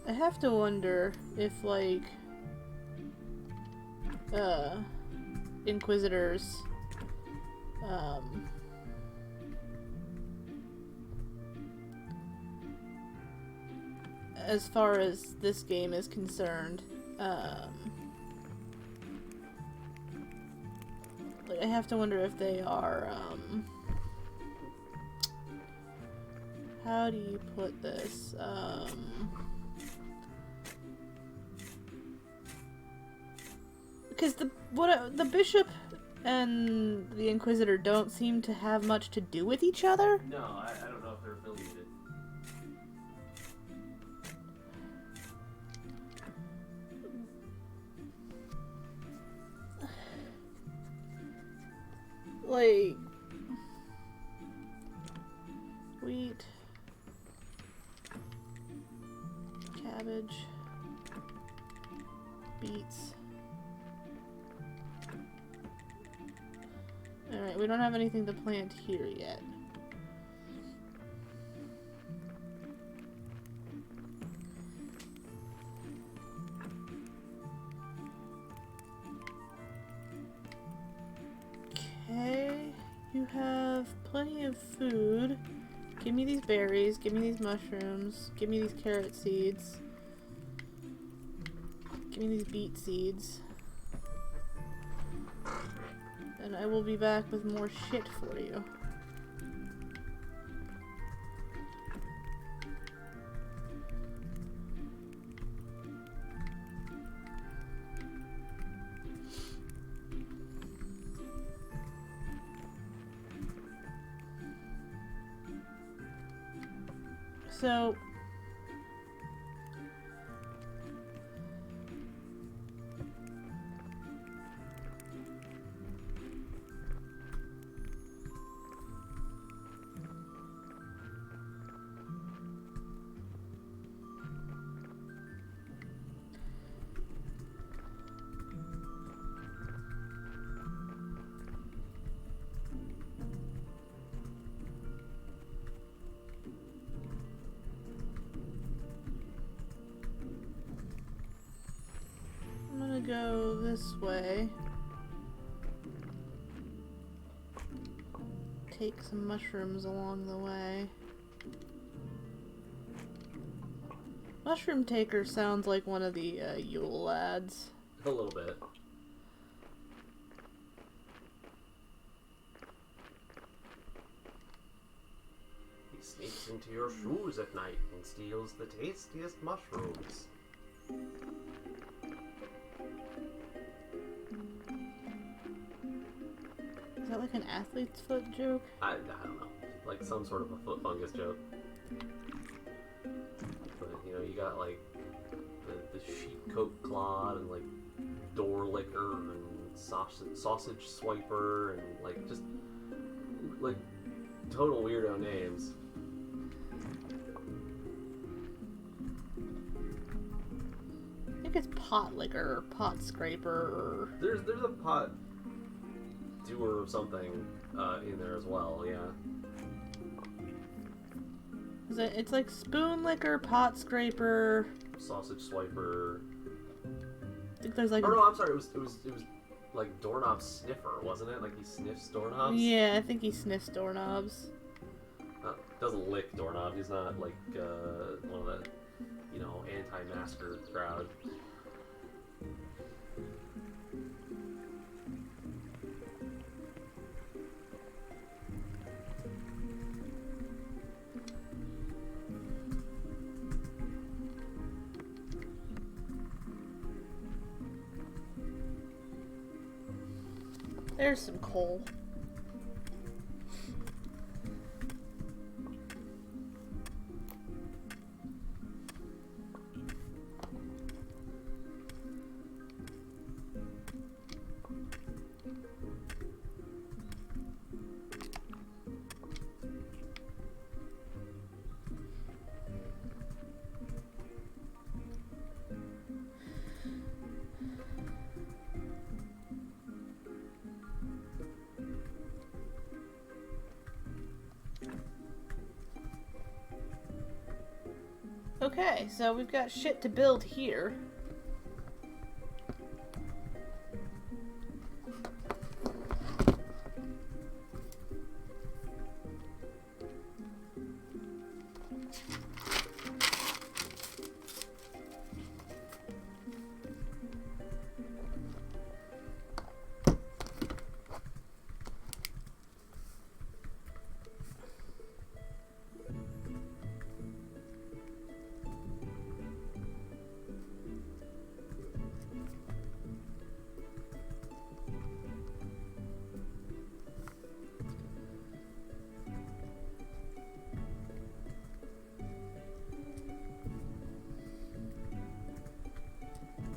I have to wonder if, like, Inquisitors, as far as this game is concerned, like, I have to wonder if they are, how do you put this, because the bishop and the Inquisitor don't seem to have much to do with each other. No, I don't know if they're affiliated. Like, wheat, cabbage, beets. Alright, we don't have anything to plant here yet. Okay, you have plenty of food. Give me these berries, give me these mushrooms, give me these carrot seeds. Give me these beet seeds. And I will be back with more shit for you. So I'm gonna go this way. Take some mushrooms along the way. Mushroom Taker sounds like one of the Yule lads. A little bit. He sneaks into your shoes at night and steals the tastiest mushrooms. Is that like an athlete's foot joke? I don't know. Like some sort of a foot fungus joke. But, you know, you got like the sheep coat clod and like door licker and sausage swiper and like just like total weirdo names. I think it's pot licker or pot scraper or... There's a pot doer or something in there as well, yeah. It's like spoon licker, pot scraper... Sausage swiper. I think there's like... Oh no, I'm sorry, it was like doorknob sniffer, wasn't it? Like he sniffs doorknobs? Yeah, I think he sniffs doorknobs. Doesn't lick doorknobs, he's not like one of the, you know, anti-masker crowd. There's some coal. Okay, so we've got shit to build here.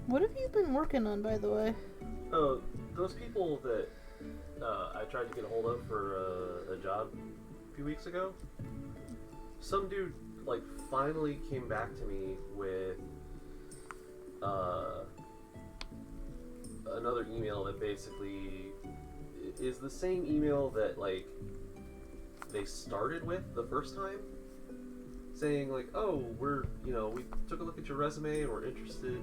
What have you been working on, by the way? Oh, those people that I tried to get a hold of for a job a few weeks ago, some dude like finally came back to me with another email that basically is the same email that like they started with the first time, saying like, oh, we took a look at your resume and we're interested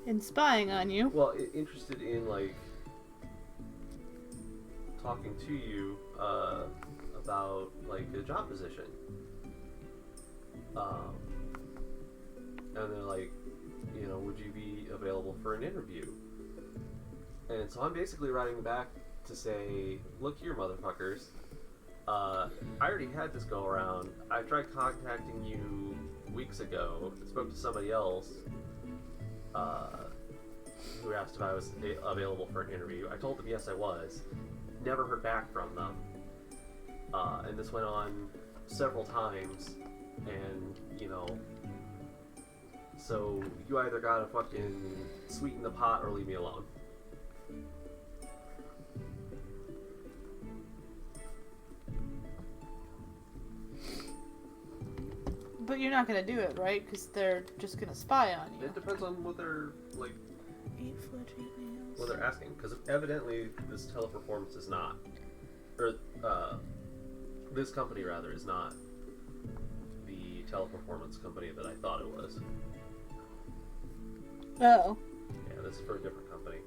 in spying on you. well, interested in like talking to you about like a job position. And they're like, you know, would you be available for an interview? And so I'm basically writing back to say, look here, motherfuckers. I already had this go around. I tried contacting you weeks ago. Spoke to somebody else who asked if I was available for an interview. I told them yes, I was. Never heard back from them. And this went on several times. And, you know, so you either gotta fucking sweeten the pot or leave me alone. But you're not gonna do it, right? Because they're just gonna spy on you. It depends on what they're, like, Eat flesh, eat nails. what they're asking. Because evidently this teleperformance is not, or, this company, rather, is not the teleperformance company that I thought it was. Oh. Yeah, this is for a different company.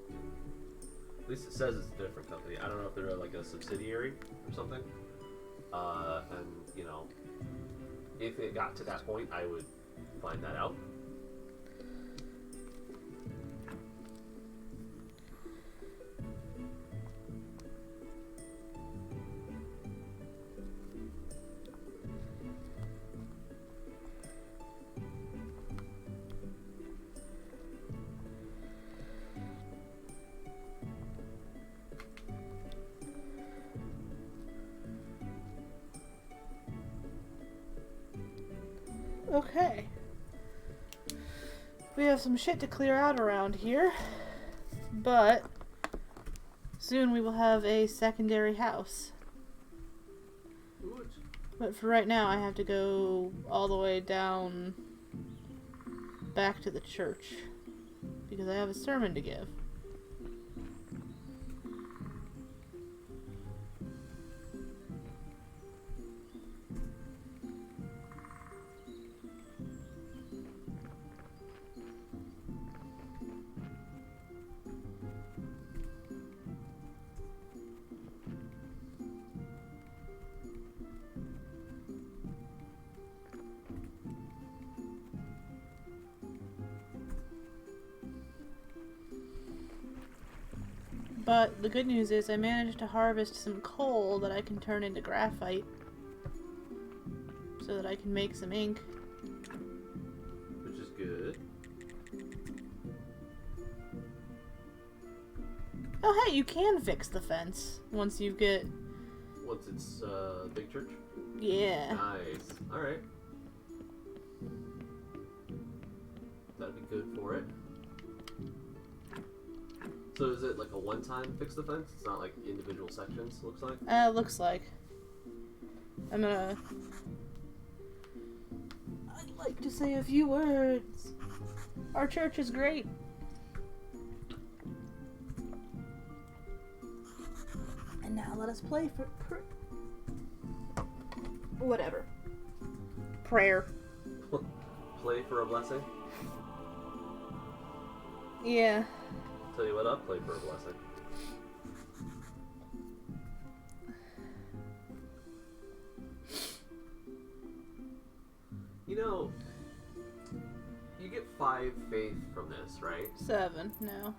At least it says it's a different company. I don't know if they're like a subsidiary or something. And, you know, if it got to that point, I would find that out. Okay. We have some shit to clear out around here, but soon we will have a secondary house. Good. But for right now, I have to go all the way down back to the church because I have a sermon to give. But the good news is I managed to harvest some coal that I can turn into graphite so that I can make some ink. Which is good. Oh hey, you can fix the fence once you get... Once it's big church? Yeah. Nice. Alright. That'd be good for it. So is it like a one-time fix the fence? It's not like individual sections, looks like? Looks like. I'm gonna... I'd like to say a few words. Our church is great. And now let us play for... Whatever. Prayer. Play for a blessing? Yeah. Tell you what, I'll play for a blessing. You know, you get 5 faith from this, right? 7, no.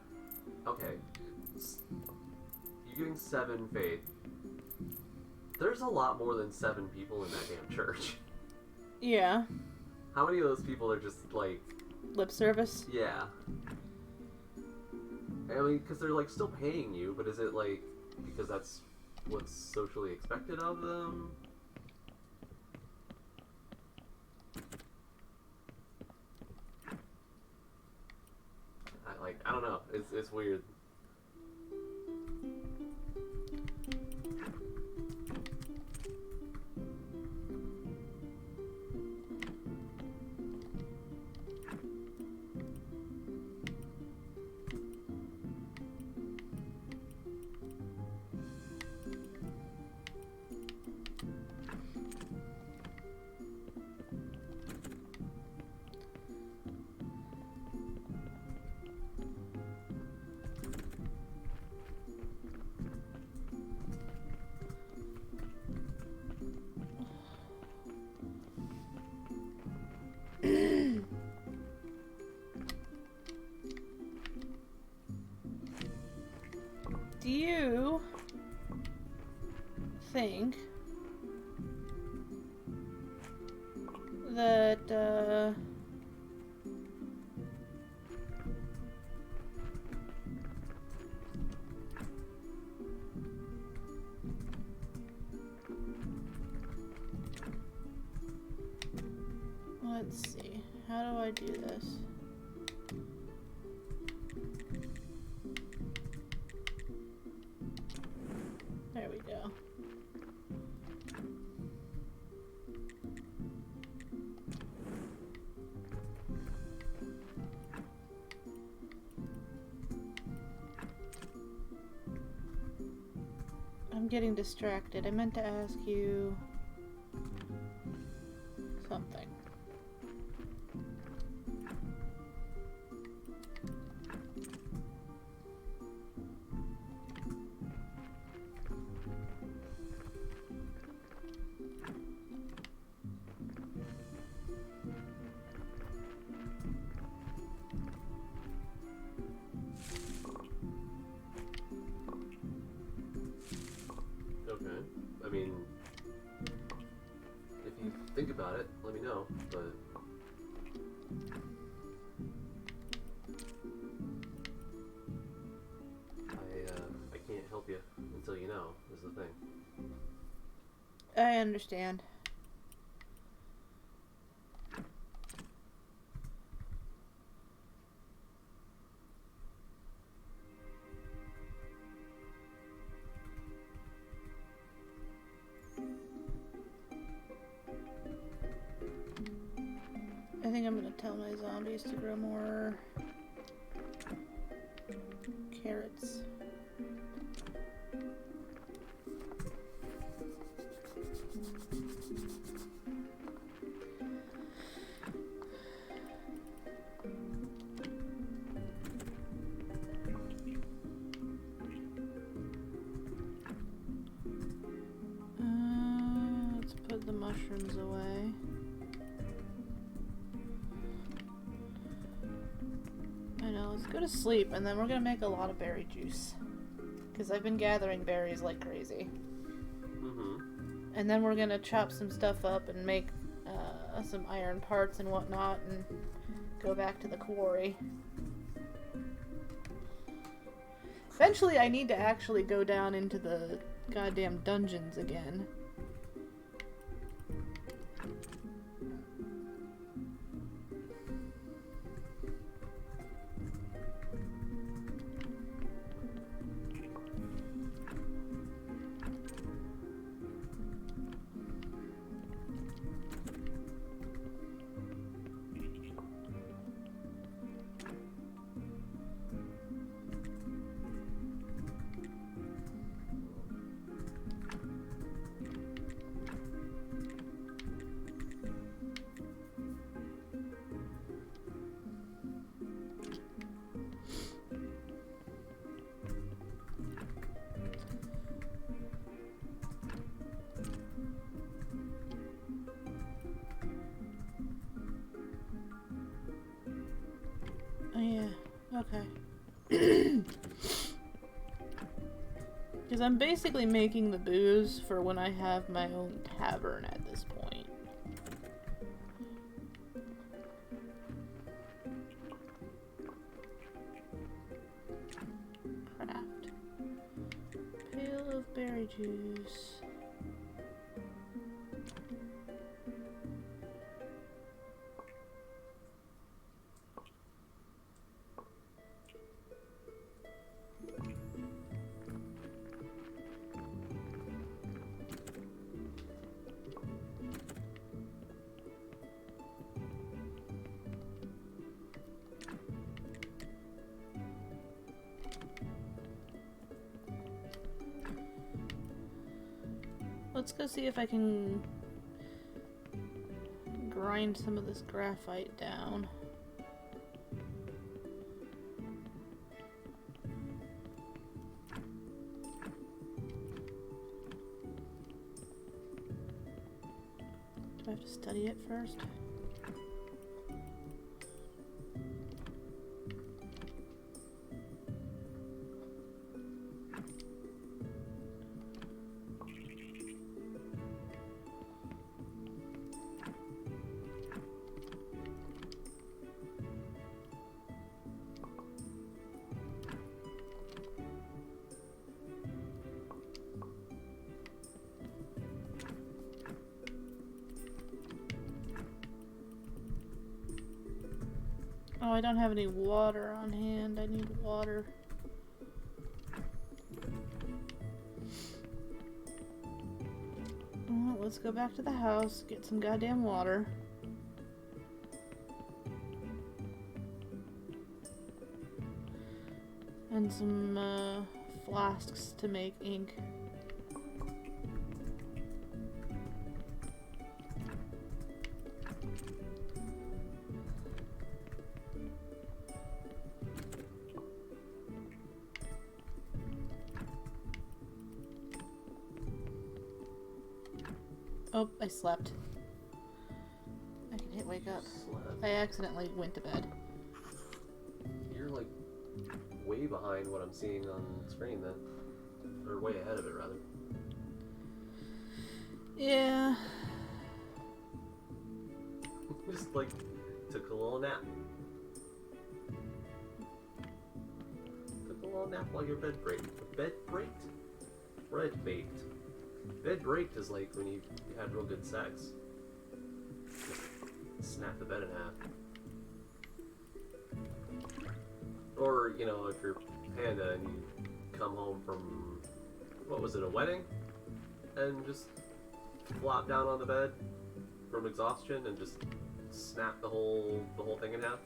Okay. You're getting 7 faith. There's a lot more than 7 people in that damn church. Yeah. How many of those people are just like... Lip service? Yeah. I mean, because they're like still paying you, but is it like because that's what's socially expected of them? I don't know. It's weird. think that, let's see, how do I do this? There we go. I'm getting distracted. I meant to ask you something. Okay. I mean, if you think about it, let me know, but... I can't help you until you know, is the thing. I understand. I think I'm gonna tell my zombies to grow more carrots. Let's put the mushrooms away. I know, let's go to sleep and then we're gonna make a lot of berry juice. Because I've been gathering berries like crazy. Mm-hmm. And then we're gonna chop some stuff up and make some iron parts and whatnot and go back to the quarry. Eventually I need to actually go down into the goddamn dungeons again. Oh yeah, okay. Because I'm basically making the booze for when I have my own tavern at this point. Craft. Pail of berry juice. Let's go see if I can grind some of this graphite down. Do I have to study it first? Oh, I don't have any water on hand. I need water. Well, let's go back to the house, get some goddamn water. And some flasks to make ink. Oh, I slept. I can hit wake up. Slept. I accidentally went to bed. You're like way behind what I'm seeing on screen then. Or way ahead of it, rather. Yeah. Just like took a little nap. Took a little nap while your bed braked. Bed braked? Bread baked. Bed braked is like when you had real good sex. Just snap the bed in half. Or, you know, if you're Panda and you come home from, what was it, a wedding? And just flop down on the bed from exhaustion and just snap the whole thing in half.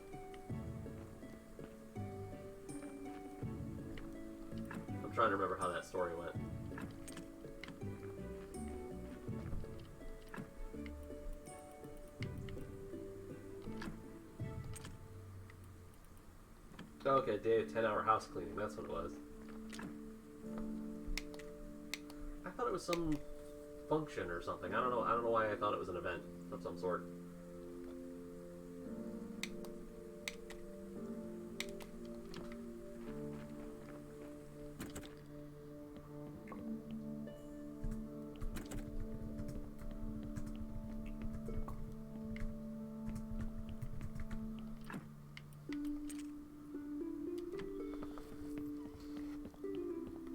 I'm trying to remember how that story went. Okay, day of 10-hour house cleaning, that's what it was. I thought it was some function or something. I don't know why I thought it was an event of some sort.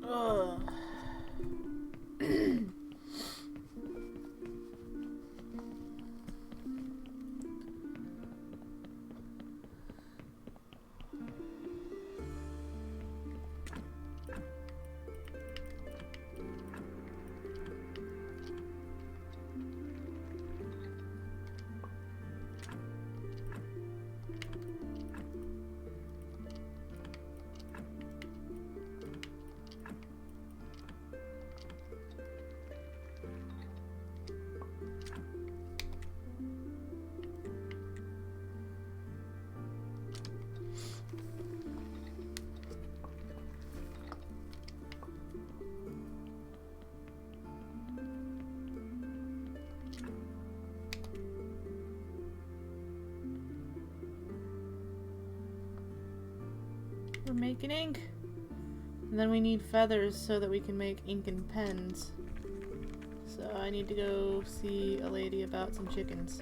Ugh. We're making ink. And then we need feathers so that we can make ink and pens. So I need to go see a lady about some chickens.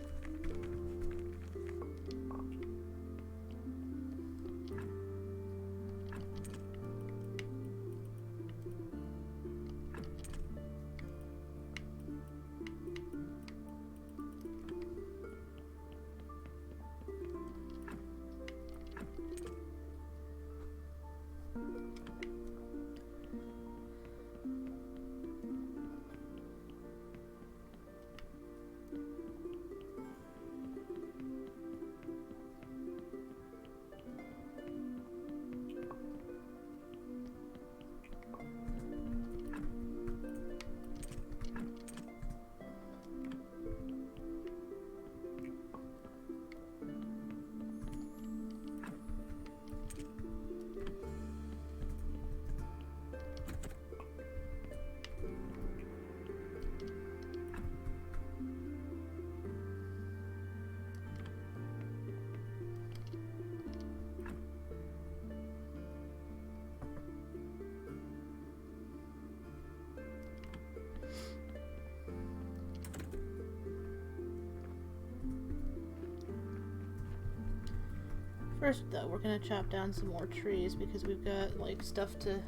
First though, we're gonna chop down some more trees because we've got like stuff to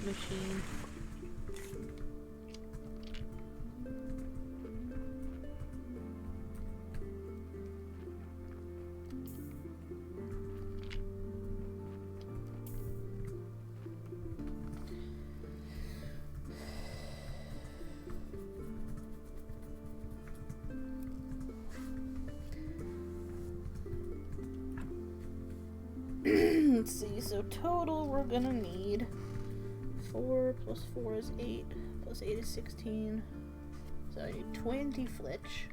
machine. Let's see, so total we're gonna need 4 plus 4 is 8, plus 8 is 16. So I need 20 flitch.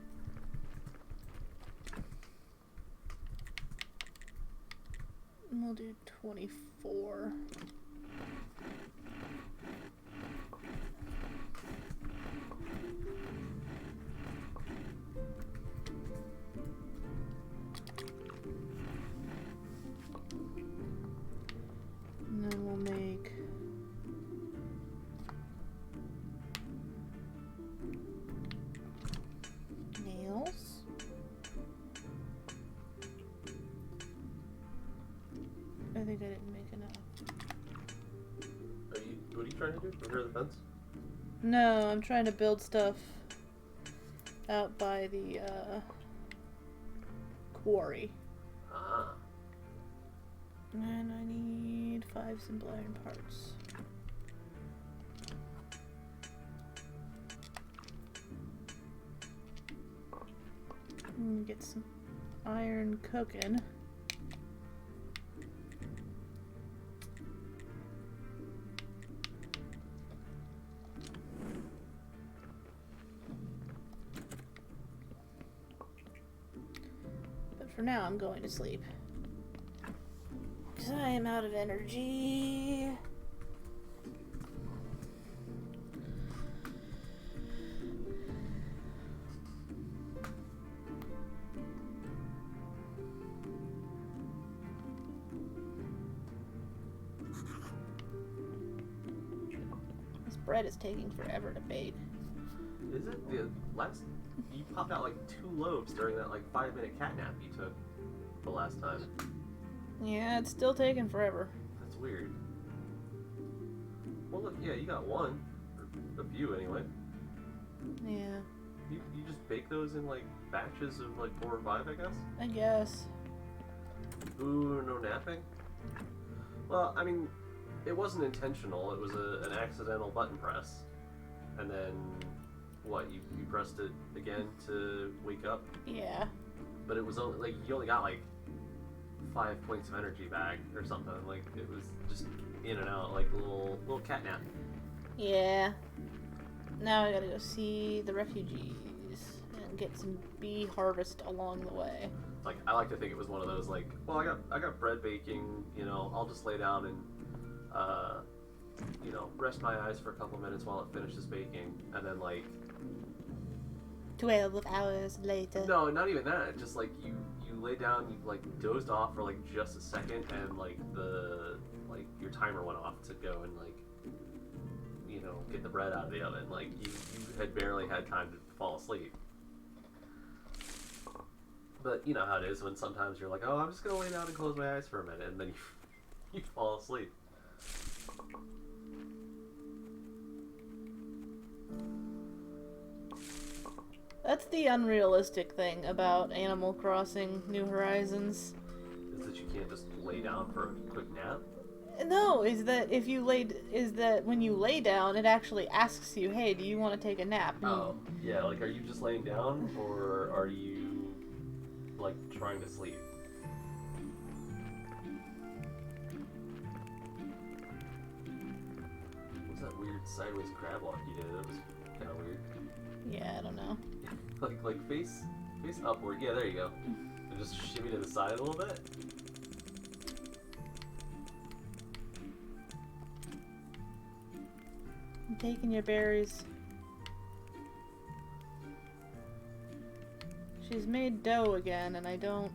And we'll do 24. And then we'll make nails. I think I didn't make enough. What are you trying to do? Repair the fence? No, I'm trying to build stuff out by the quarry. Ah. And I need 5 simple iron parts. Get some iron cooking. But for now, I'm going to sleep. Because I am out of energy. This bread is taking forever to bake. Is it? You popped out like 2 loaves during that like 5-minute cat nap you took the last time. Yeah, it's still taking forever. That's weird. Well, look, yeah, you got one. Or a few, anyway. Yeah, You just bake those in, like, batches of, like, 4 or 5, I guess? I guess. Ooh, no napping? Well, I mean, it wasn't intentional. It was an accidental button press. And then, what, you pressed it again to wake up? Yeah. But it was only, like, you only got, like, 5 points of energy back or something. Like, it was just in and out, like a little cat nap. Yeah. Now I gotta go see the refugees and get some bee harvest along the way. Like, I like to think it was one of those, like, well, I got bread baking, you know, I'll just lay down and, you know, rest my eyes for a couple minutes while it finishes baking, and then, like... 12 hours later. No, not even that. Just, like, you lay down, you, like, dozed off for, like, just a second, and, like, your timer went off to go and, like, you know, get the bread out of the oven. Like, you had barely had time to fall asleep. But you know how it is when sometimes you're like, oh, I'm just gonna lay down and close my eyes for a minute, and then you fall asleep. That's the unrealistic thing about Animal Crossing New Horizons. Is that you can't just lay down for a quick nap? No, is that when you lay down, it actually asks you, hey, do you want to take a nap? Oh, yeah, like, are you just laying down, or are you, like, trying to sleep? What's that weird sideways crab walk you did? That was kind of weird. Yeah, I don't know. like face upward. Yeah, there you go. And just shimmy to the side a little bit. I'm taking your berries. She's made dough again, and I don't...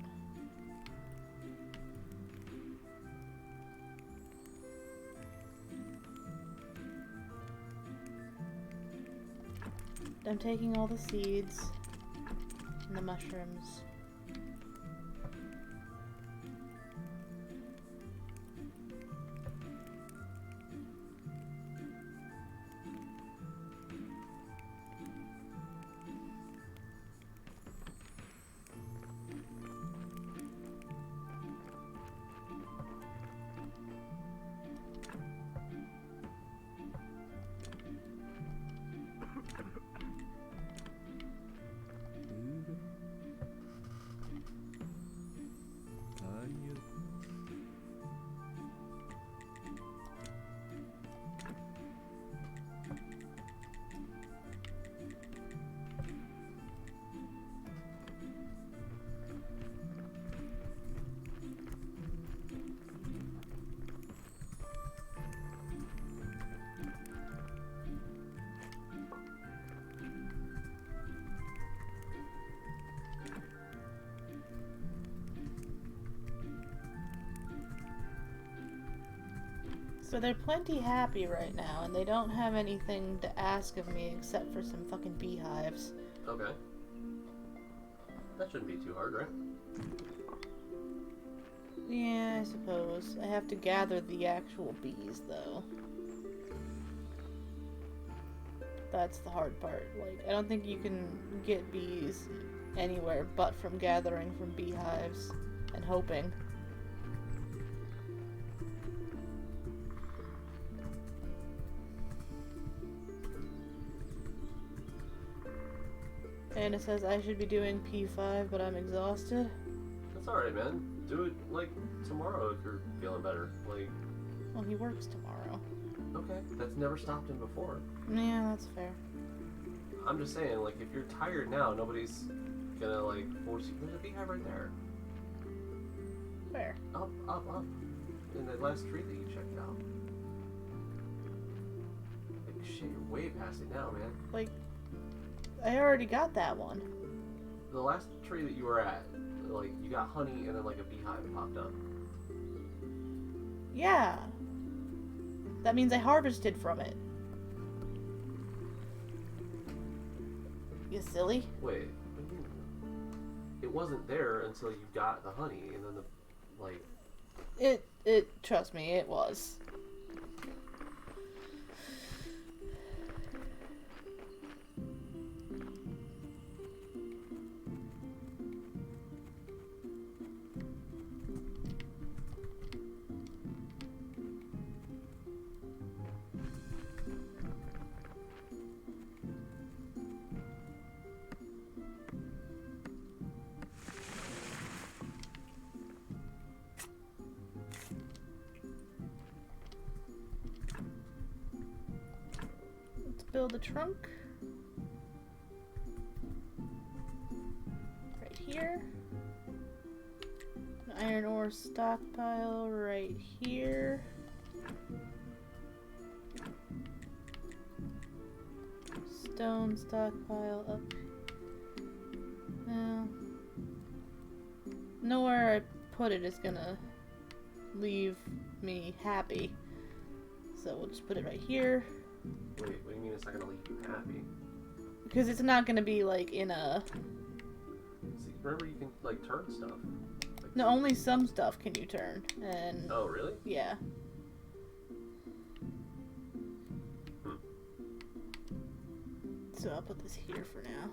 I'm taking all the seeds and the mushrooms. But they're plenty happy right now, and they don't have anything to ask of me except for some fucking beehives. Okay. That shouldn't be too hard, right? Yeah, I suppose. I have to gather the actual bees, though. That's the hard part. Like, I don't think you can get bees anywhere but from gathering from beehives and hoping. And it says I should be doing P5, but I'm exhausted. That's alright, man. Do it, like, tomorrow if you're feeling better. Like... Well, he works tomorrow. Okay, that's never stopped him before. Yeah, that's fair. I'm just saying, like, if you're tired now, nobody's gonna, like, force you... There's a beehive right there. Where? Up. In the last tree that you checked out. Like, shit, you're way past it now, man. Like, I already got that one. The last tree that you were at, like, you got honey and then, like, a beehive popped up. Yeah. That means I harvested from it. You silly? Wait, what do you mean? It wasn't there until you got the honey, and then the, like... Trust me, it was. Build a trunk right here. An iron ore stockpile right here. Stone stockpile up. Now, nowhere I put it is gonna leave me happy, so we'll just put it right here. Wait, what do you mean it's not gonna leave you happy? Because it's not gonna be like in a... See, remember you can, like, turn stuff. Like, No, only some stuff can you turn, and... Oh, really? Yeah. So I'll put this here for now.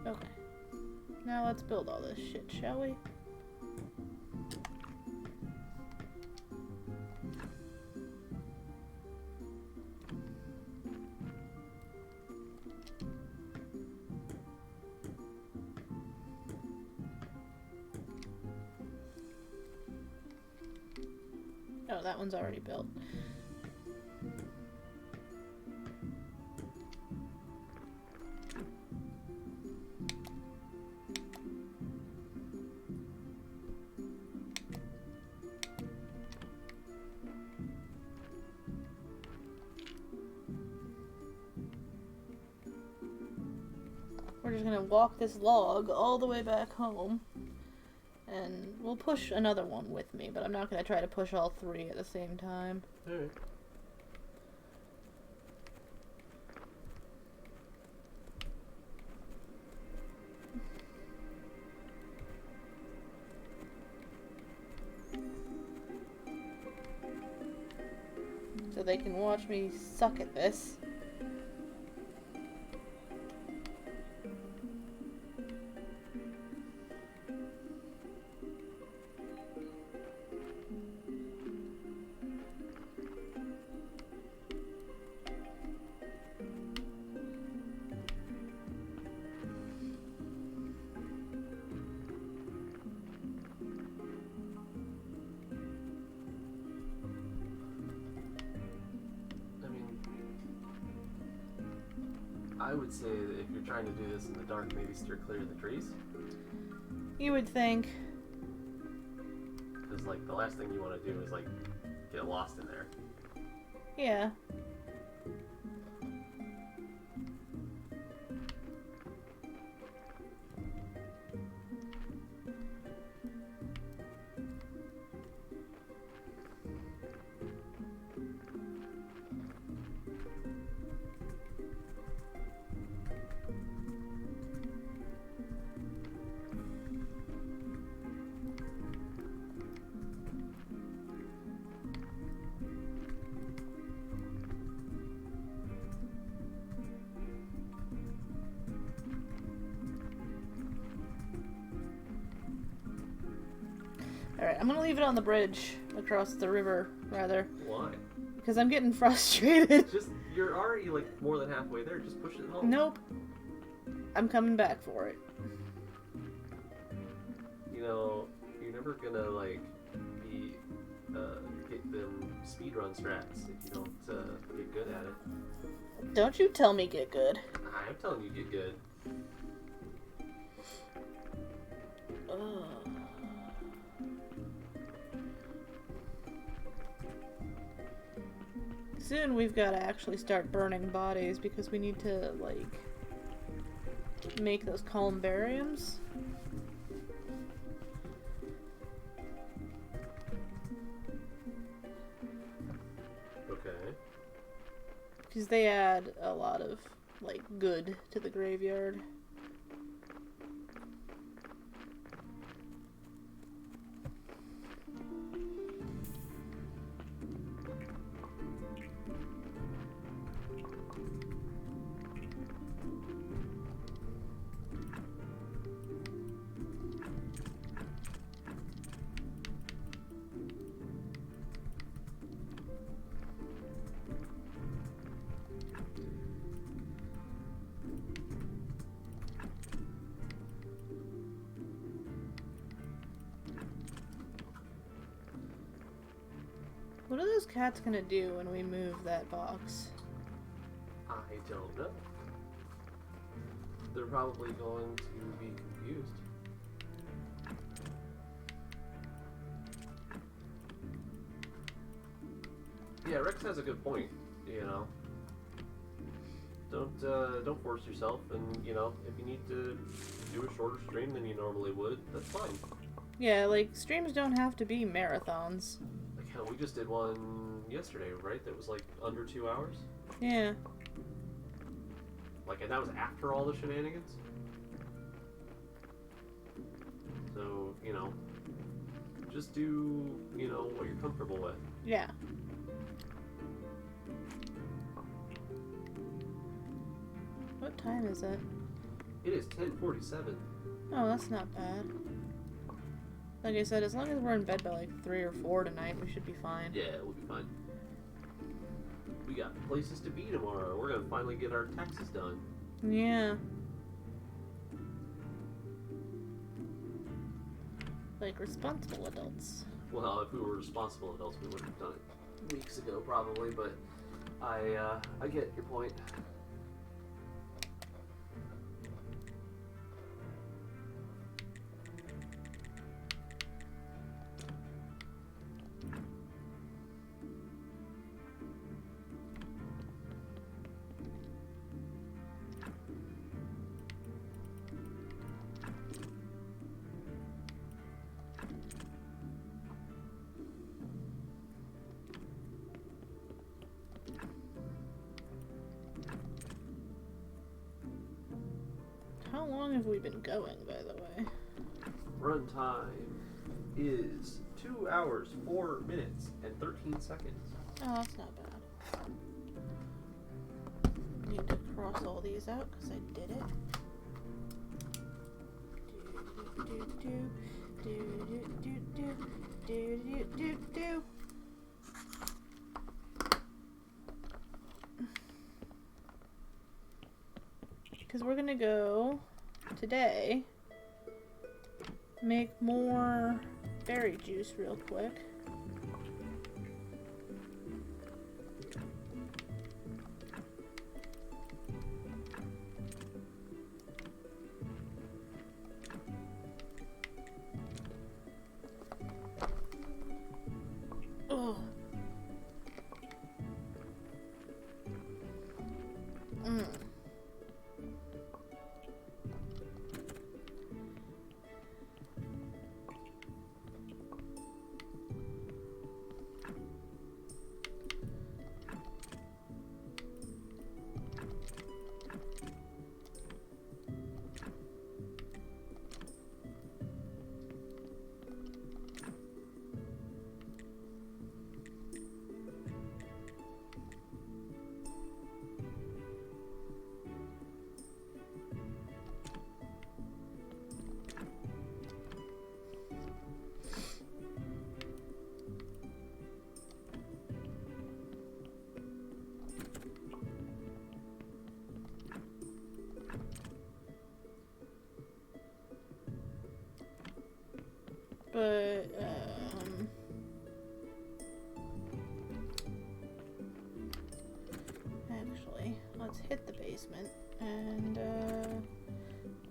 Okay. Now let's build all this shit, shall we? Oh, that one's already built. We're just gonna walk this log all the way back home. And we'll push another one with me, but I'm not going to try to push all three at the same time. Alright. So they can watch me suck at this. I would say that if you're trying to do this in the dark, maybe steer clear of the trees. You would think. Because, like, the last thing you want to do is, like, get lost in there. Yeah. Alright, I'm gonna leave it on the bridge. Across the river, rather. Why? Because I'm getting frustrated. Just, you're already like more than halfway there. Just push it home. Nope. I'm coming back for it. You know, you're never gonna like be get them speedrun strats if you don't get good at it. Don't you tell me get good. I'm telling you, get good. Ugh. Soon we've got to actually start burning bodies because we need to, like, make those columbariums. Okay. Because they add a lot of, like, good to the graveyard. What are those cats gonna do when we move that box? I don't know. They're probably going to be confused. Yeah, Rex has a good point, you know. Don't force yourself, and you know, if you need to do a shorter stream than you normally would, that's fine. Yeah, like, streams don't have to be marathons. Like hell, we just did one yesterday, right? That was like under 2 hours. Yeah. Like, and that was after all the shenanigans. So, you know, just do, you know, what you're comfortable with. Yeah. What time is it? It is 10:47. Oh, that's not bad. Like I said, as long as we're in bed by like 3 or 4 tonight, we should be fine. Yeah, we'll be fine. We got places to be tomorrow. We're gonna finally get our taxes done. Yeah. Like responsible adults. Well, if we were responsible adults, we would have done it weeks ago, probably. But I get your point. How long have we been going, by the way? Runtime is 2 hours, 4 minutes, and 13 seconds. Oh, that's not bad. Need to cross all these out because I did it. Do. Because we're gonna go today make more berry juice real quick. Ugh. But, actually, let's hit the basement and,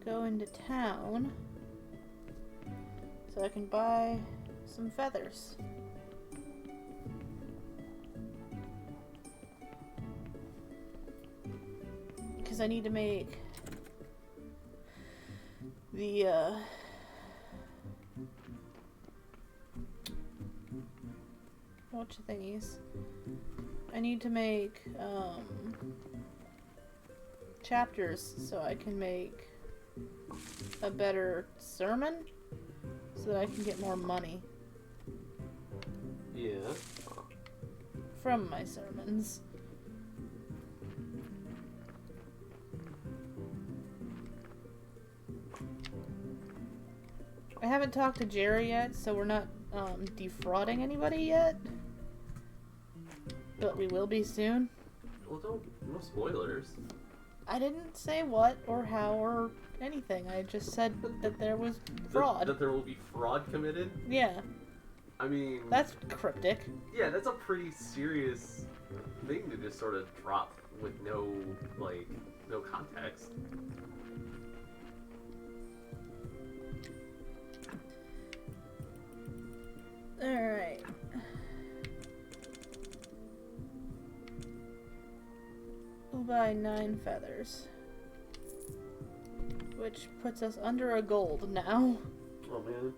go into town so I can buy some feathers. Because I need to make the, whatcha thingies. I need to make, chapters so I can make a better sermon so that I can get more money Yeah. from my sermons. I haven't talked to Jerry yet, so we're not defrauding anybody yet. But we will be soon. Well, no spoilers. I didn't say what or how or anything. I just said that there was fraud. That there will be fraud committed? Yeah. I mean... That's cryptic. Yeah, that's a pretty serious thing to just sort of drop with no context. Alright. We'll buy 9 feathers. Which puts us under a gold now. Oh, man.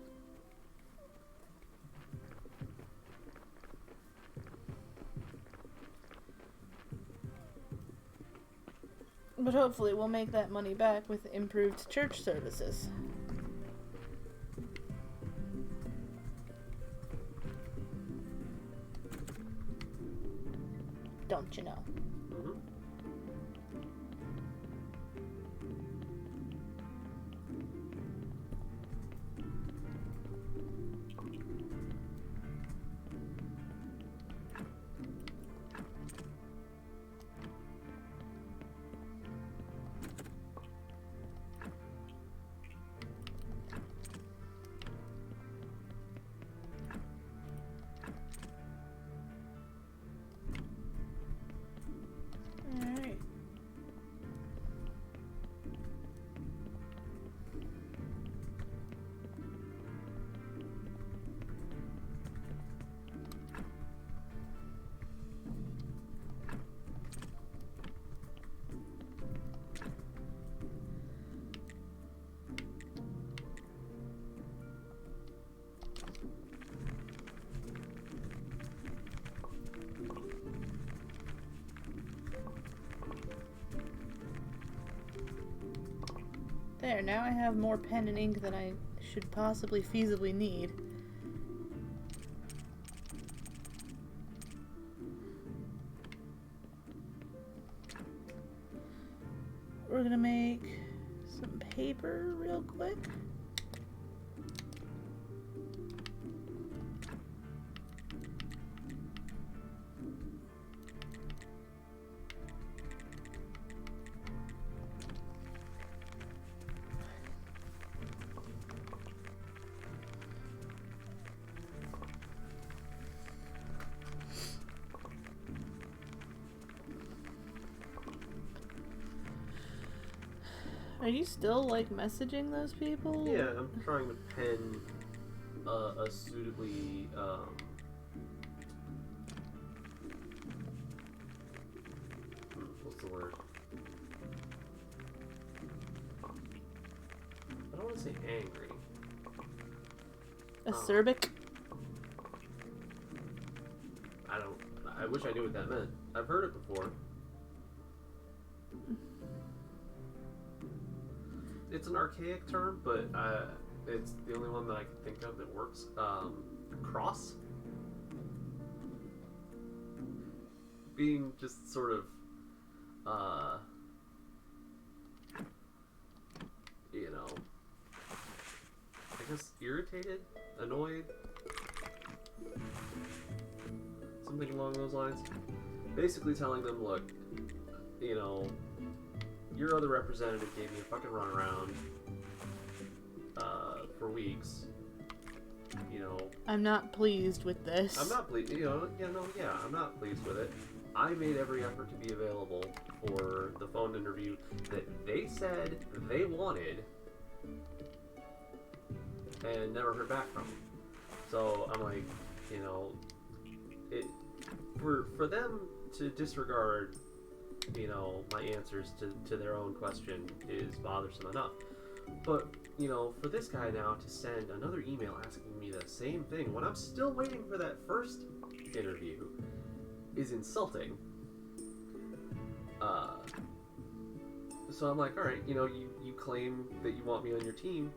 But hopefully we'll make that money back with improved church services. Don't you know? Mm-hmm. Alright. There, now I have more pen and ink than I should possibly feasibly need. We're gonna make some paper real quick. Are you still, like, messaging those people? Yeah, I'm trying to pen a suitably, what's the word? I don't want to say angry. Acerbic? I wish I knew what that meant. I've heard it before. It's an archaic term, but it's the only one that I can think of that works. Cross? Being just sort of, you know, I guess irritated, annoyed, something along those lines. Basically telling them, look, you know, your other representative gave me a fucking runaround for weeks. I'm not pleased with this. I'm not pleased, I'm not pleased with it. I made every effort to be available for the phone interview that they said they wanted and never heard back from them. So I'm like, for them to disregard, my answers to their own question is bothersome enough. But, for this guy now to send another email asking me the same thing when I'm still waiting for that first interview is insulting. So I'm like, alright, you claim that you want me on your team,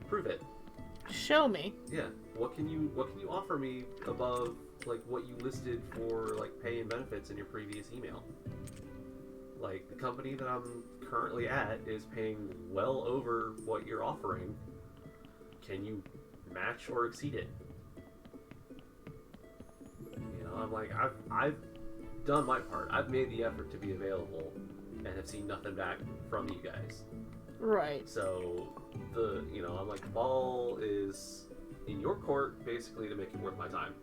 prove it. Show me. Yeah. What can you offer me above like what you listed for like pay and benefits in your previous email? Like the company that I'm currently at is paying well over what you're offering. Can you match or exceed it? I'm like, I've done my part. I've made the effort to be available and have seen nothing back from you guys. Right. So I'm like, the ball is in your court basically to make it worth my time.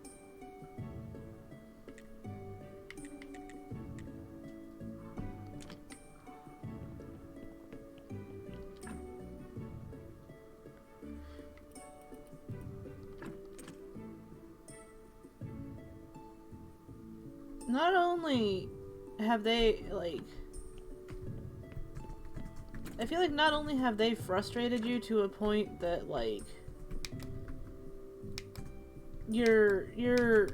Not only have they, I feel like not only have they frustrated you to a point that, you're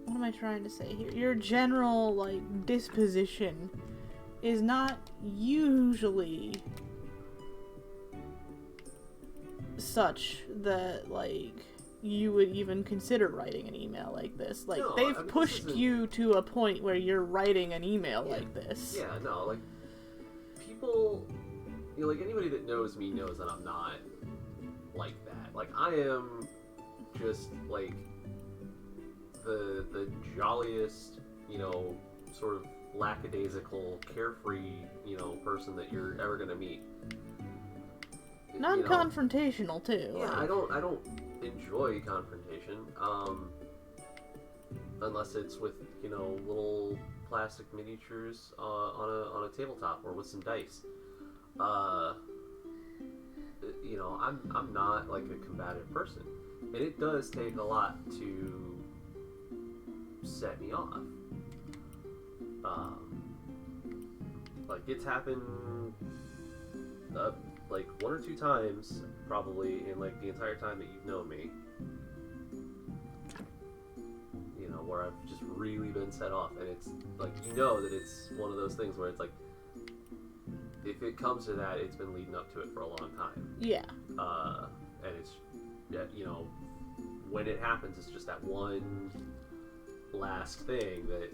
what am I trying to say here? Your general, disposition is not usually such that, you would even consider writing an email like this. No, they've pushed you to a point where you're writing an email like this. Yeah, no, people, anybody that knows me knows that I'm not like that. I am just, the jolliest, sort of lackadaisical, carefree, person that you're ever gonna meet. Non-confrontational, too. Yeah, I don't enjoy confrontation, unless it's with, little plastic miniatures on a tabletop or with some dice. I'm not, a combative person. And it does take a lot to set me off. It's happened, one or two times, probably, in, the entire time that you've known me. Where I've just really been set off. And it's, that it's one of those things where it's, if it comes to that, it's been leading up to it for a long time. Yeah. And it's, when it happens, it's just that one last thing that,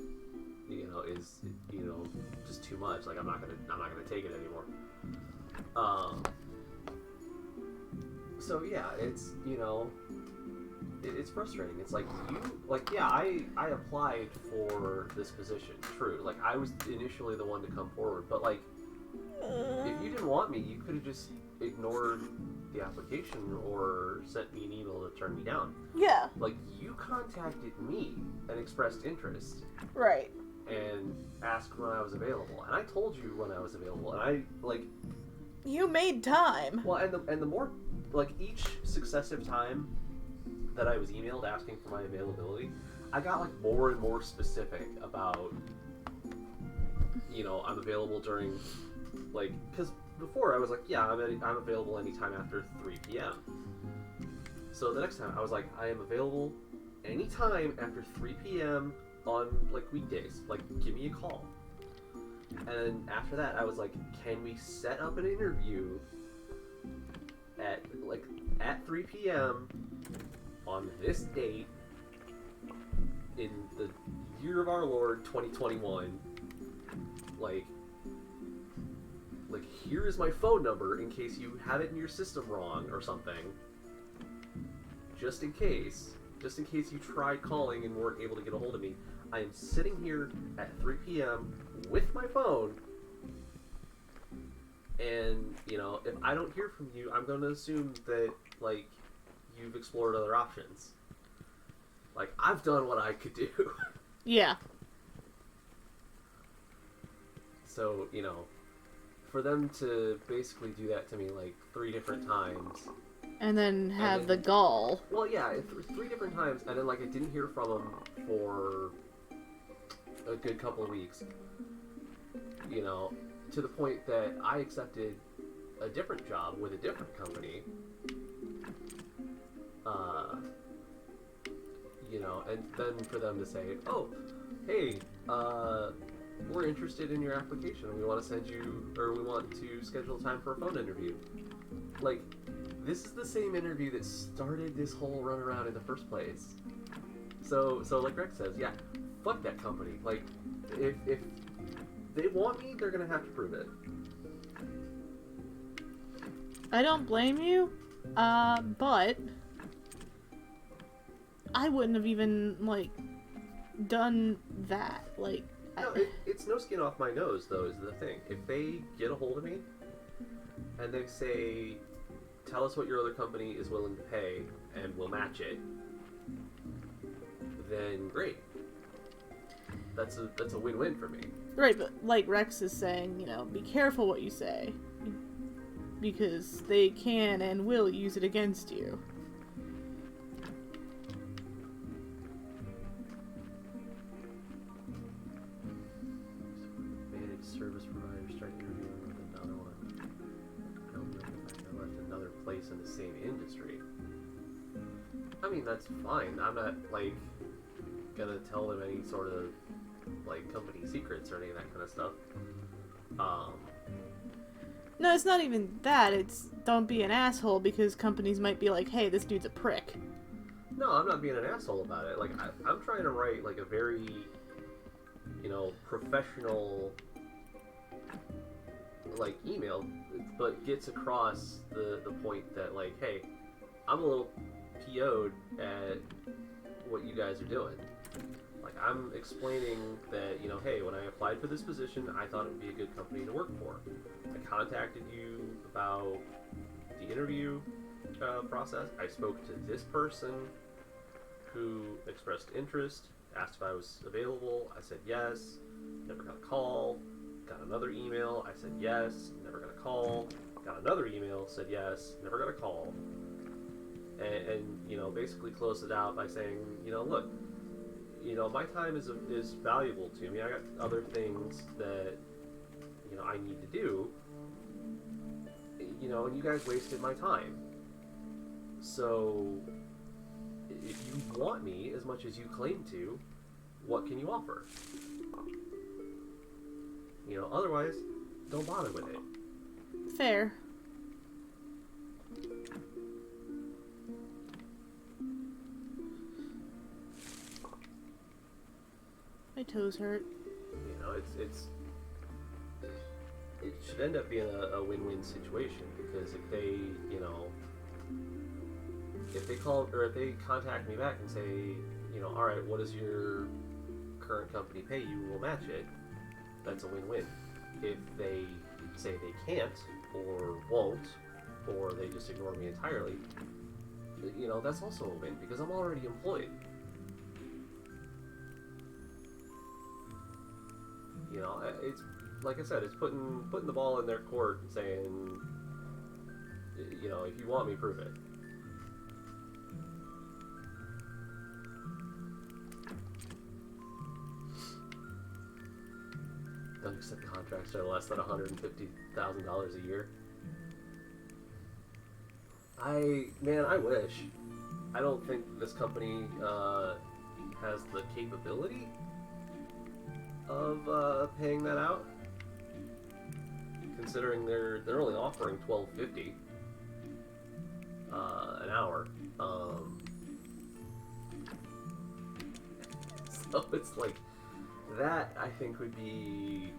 is, just too much. I'm not gonna take it anymore. So yeah, it's, it's frustrating. It's I applied for this position, true. I was initially the one to come forward, but if you didn't want me, you could have just ignored the application or sent me an email to turn me down. Yeah. You contacted me and expressed interest. Right. And asked when I was available, and I told you when I was available, and I you made time. Well, and the more each successive time that I was emailed asking for my availability, I got more and more specific about I'm available during because before I was I'm available anytime after 3 p.m. So the next time I was I am available anytime after 3 p.m. on weekdays. Give me a call. And then after that, I was can we set up an interview at 3 p.m. on this date in the year of our Lord 2021? Here is my phone number in case you have it in your system wrong or something. Just in case you tried calling and weren't able to get a hold of me. I am sitting here at 3 p.m. with my phone And, you know, if I don't hear from you, I'm going to assume that, like, you've explored other options. Like, I've done what I could do. Yeah. So, you know, for them to basically do that to me, like, 3 different times. And then have and the gall. Well, yeah, 3 different times, and then, like, I didn't hear from them for a good couple of weeks. You know, to the point that I accepted a different job with a different company. You know, and then for them to say, oh, hey, we're interested in your application, and we want to send you, or we want to schedule time for a phone interview. Like, this is the same interview that started this whole runaround in the first place. So like Rex says, yeah, fuck that company. Like, if they want me, they're gonna have to prove it. I don't blame you, but I wouldn't have even, like, done that. Like, No, it's no skin off my nose, though, is the thing. If they get a hold of me, and they say, tell us what your other company is willing to pay, and we'll match it, then great. That's a win-win for me. right, but like Rex is saying, you know, be careful what you say. Because they can and will use it against you. Managed service provider started interviewing with another one. I don't know if I left another place in the same industry. I mean, that's fine. I'm not, like, gonna tell them any sort of, like, company secrets or any of that kind of stuff. No, it's not even that. It's don't be an asshole because companies might be like, hey, this dude's a prick. No, I'm not being an asshole about it. Like, I'm trying to write, like, a very, you know, professional, like, email, but gets across the point that, like, hey, I'm a little PO'd at what you guys are doing. Like, I'm explaining that, you know, hey, when I applied for this position, I thought it would be a good company to work for. I contacted you about the interview process. I spoke to this person who expressed interest, asked if I was available. I said yes, never got a call. Got another email, I said yes, never got a call. Got another email, said yes, never got a call. And you know, basically closed it out by saying, you know, look, you know, my time is valuable to me. I got other things that, you know, I need to do. You know, and you guys wasted my time. So, if you want me as much as you claim to, what can you offer? You know, otherwise, don't bother with it. Fair. My toes hurt. You know, it should end up being a win-win situation, because if they, you know, if they call or if they contact me back and say, you know, all right, what does your current company pay you? We'll match it. That's a win-win. If they say they can't or won't, or they just ignore me entirely, you know, that's also a win because I'm already employed. You know, it's like I said, it's putting the ball in their court and saying, you know, if you want me, prove it. Don't accept contracts that are less than $150,000 a year. I wish. I don't think this company has the capability of paying that out, considering they're only offering $12.50 an hour. So it's like that. I think would be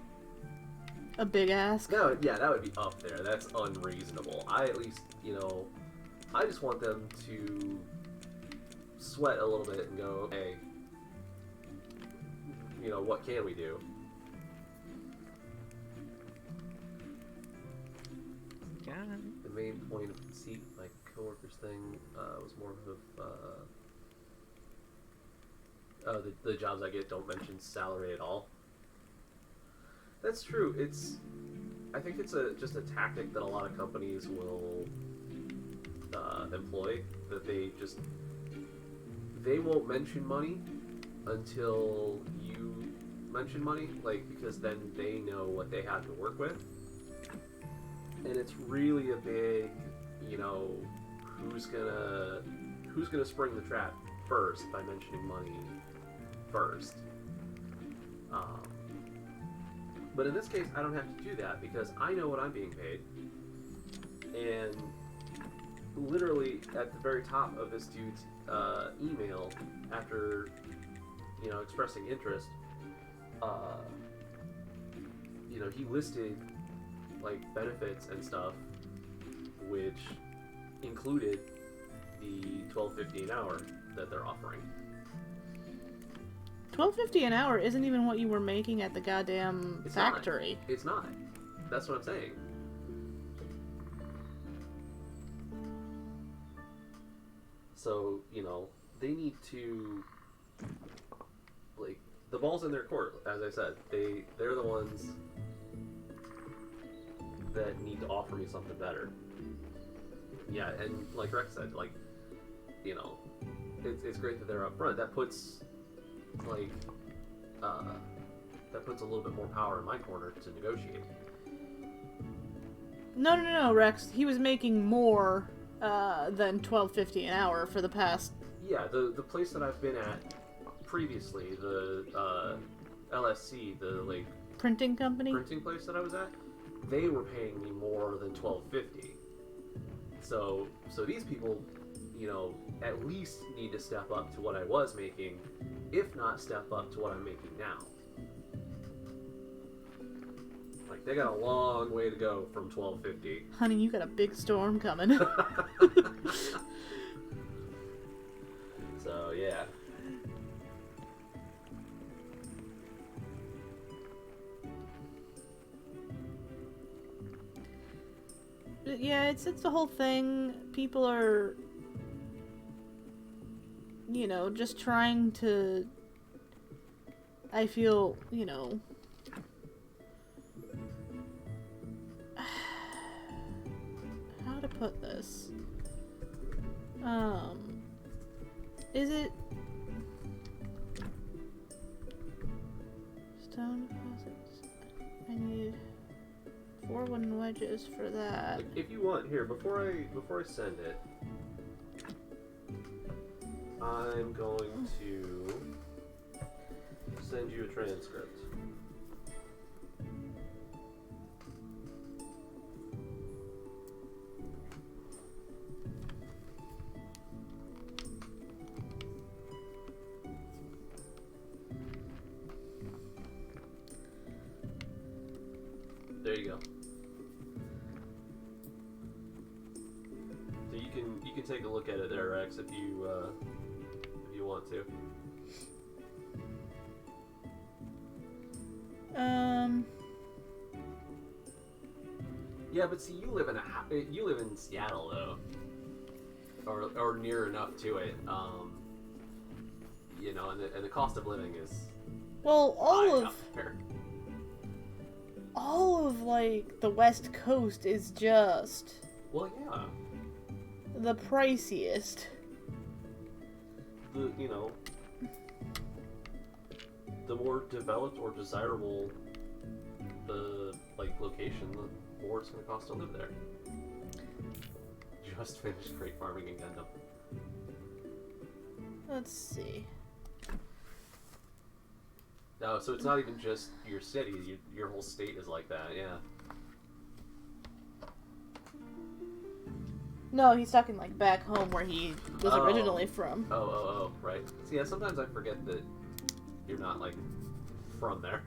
A big ask. no, yeah, that would be up there. That's unreasonable. I at least, you know, I just want them to sweat a little bit and go, hey, you know, what can we do? The main point of conceit of my coworker's thing was more of the jobs I get don't mention salary at all. That's true. I think it's just a tactic that a lot of companies will employ. That they won't mention money until you mention money, like, because then they know what they have to work with. And it's really a big, who's gonna spring the trap first by mentioning money first. But in this case, I don't have to do that because I know what I'm being paid. And literally at the very top of this dude's email, after expressing interest, he listed like benefits and stuff, which included the $12.50 an hour that they're offering. $12.50 an hour isn't even what you were making at the goddamn factory. It's not. That's what I'm saying. So, they need to, like, the ball's in their court, as I said. They're the ones that need to offer me something better. Yeah, and like Rex said, like, it's great that they're up front. That puts a little bit more power in my corner to negotiate. No, Rex. He was making more than $12.50 an hour for the past. Yeah, the place that I've been at previously, the LSC, the printing company, printing place that I was at, they were paying me more than $12.50. So these people, at least need to step up to what I was making, if not step up to what I'm making now. Like, they got a long way to go from $12.50. Honey, you got a big storm coming. So, yeah. Yeah, it's the whole thing. People are, just trying to, I feel, how to put this? Is it stone deposits? I need 4 wooden wedges for that. If you want, here, before I send it, I'm going to send you a transcript. There you go. So you can take a look at it there, Rex, if you want to. Yeah, but see, you live in Seattle though, or near enough to it, and the cost of living is all up there. All of the West Coast is just Well, yeah. the priciest. The more developed or desirable the location, the more it's going to cost to live there. Just finished crate farming in Gundam. Let's see. No, so it's not even just your city. Your whole state is like that. Yeah. No, he's talking back home where he was originally from. Oh, right. See, yeah, sometimes I forget that you're not from there.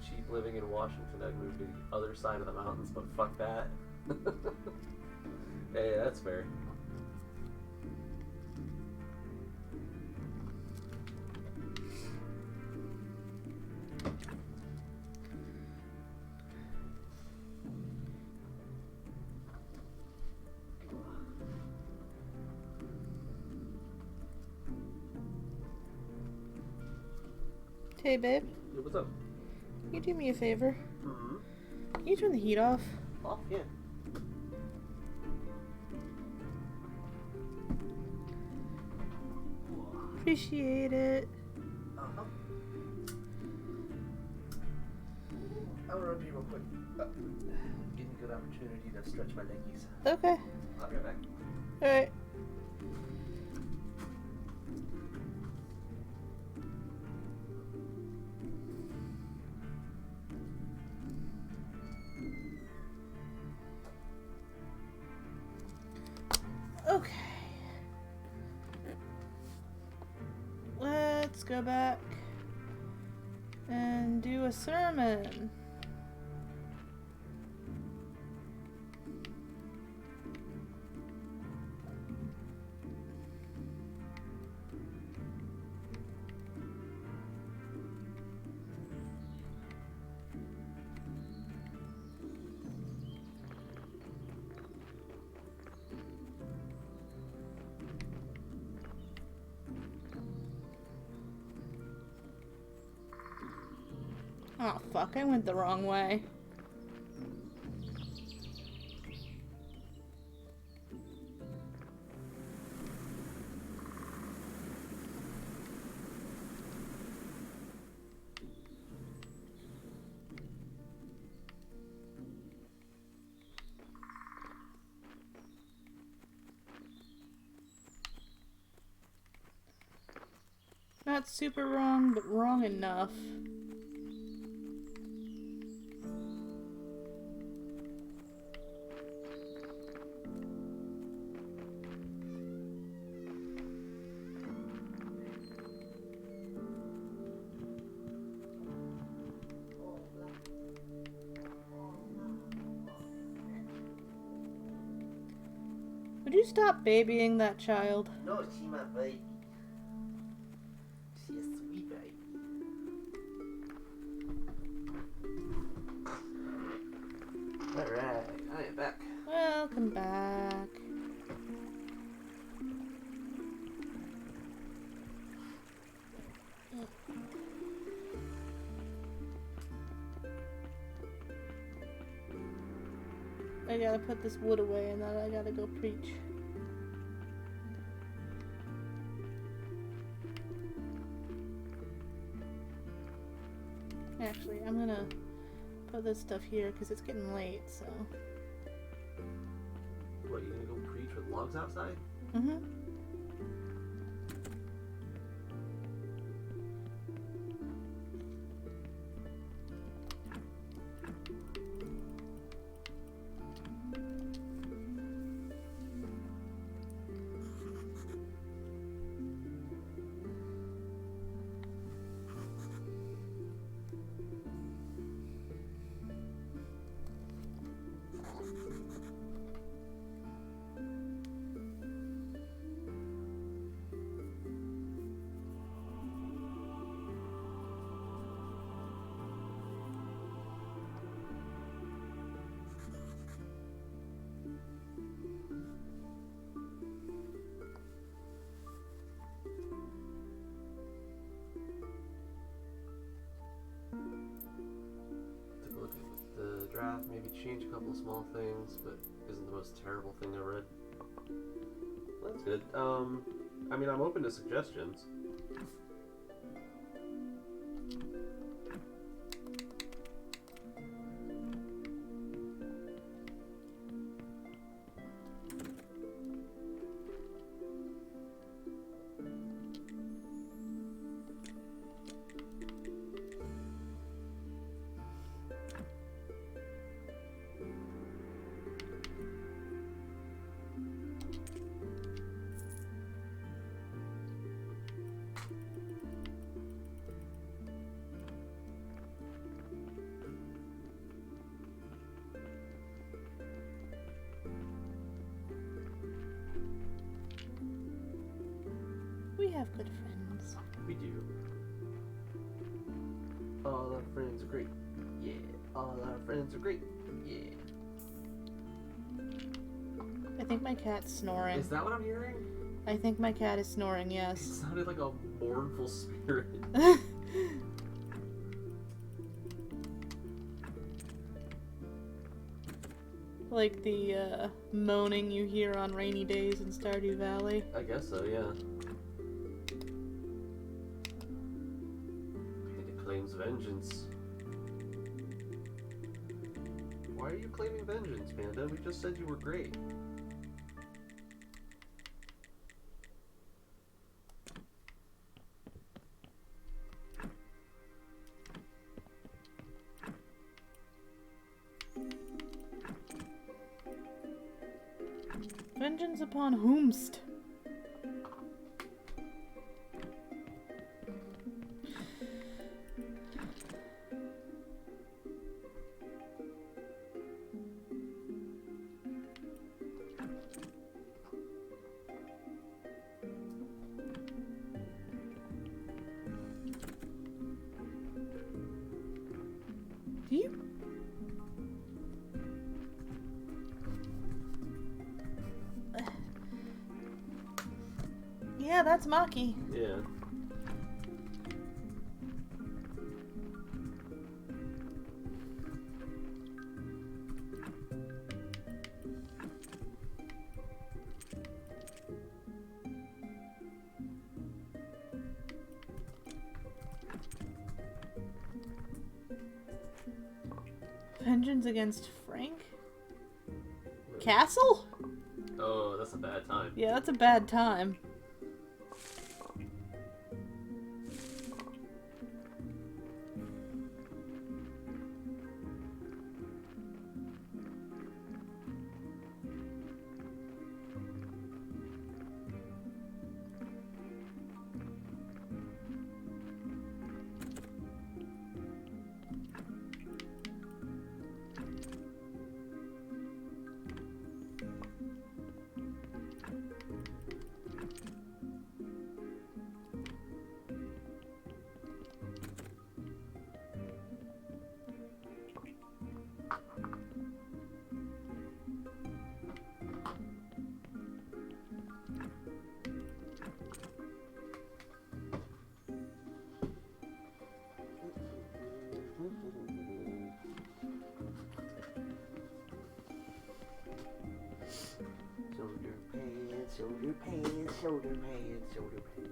cheap living in Washington, I'd move to the other side of the mountains, but fuck that. Hey, that's fair. Hey, babe. Yeah, what's up? Can you do me a favor? Mm-hmm. Can you turn the heat off? Oh, yeah. Appreciate it. Uh-huh. I'll rub you real quick. Getting a good opportunity to stretch my leggies. Okay. I'll be right back. Alright. Okay. Let's go back and do a sermon. Oh fuck, I went the wrong way. Not super wrong, but wrong enough. Would you stop babying that child? No, she's my baby. She's a sweet baby. Alright, I am back. Welcome back. I gotta put this wood away and then I gotta go preach. Actually, I'm gonna put this stuff here because it's getting late, so. What, you gonna go preach with logs outside? Mm-hmm. Took a look at the draft, maybe change a couple small things, but isn't the most terrible thing I read. Well, that's good. I mean, I'm open to suggestions. have good friends. We do. All our friends are great. Yeah. All our friends are great. Yeah. I think my cat's snoring. Is that what I'm hearing? I think my cat is snoring, It yes. sounded like a mournful spirit. Like the moaning you hear on rainy days in Stardew Valley. I guess so, yeah. And it claims vengeance. Why are you claiming vengeance, Panda? We just said you were great. Vengeance upon whomst? Do you? Yeah, that's Maki. Yeah. Vengeance against Frank? Castle? Oh, that's a bad time. Yeah, that's a bad time. Shoulder pads, shoulder pads, shoulder pads.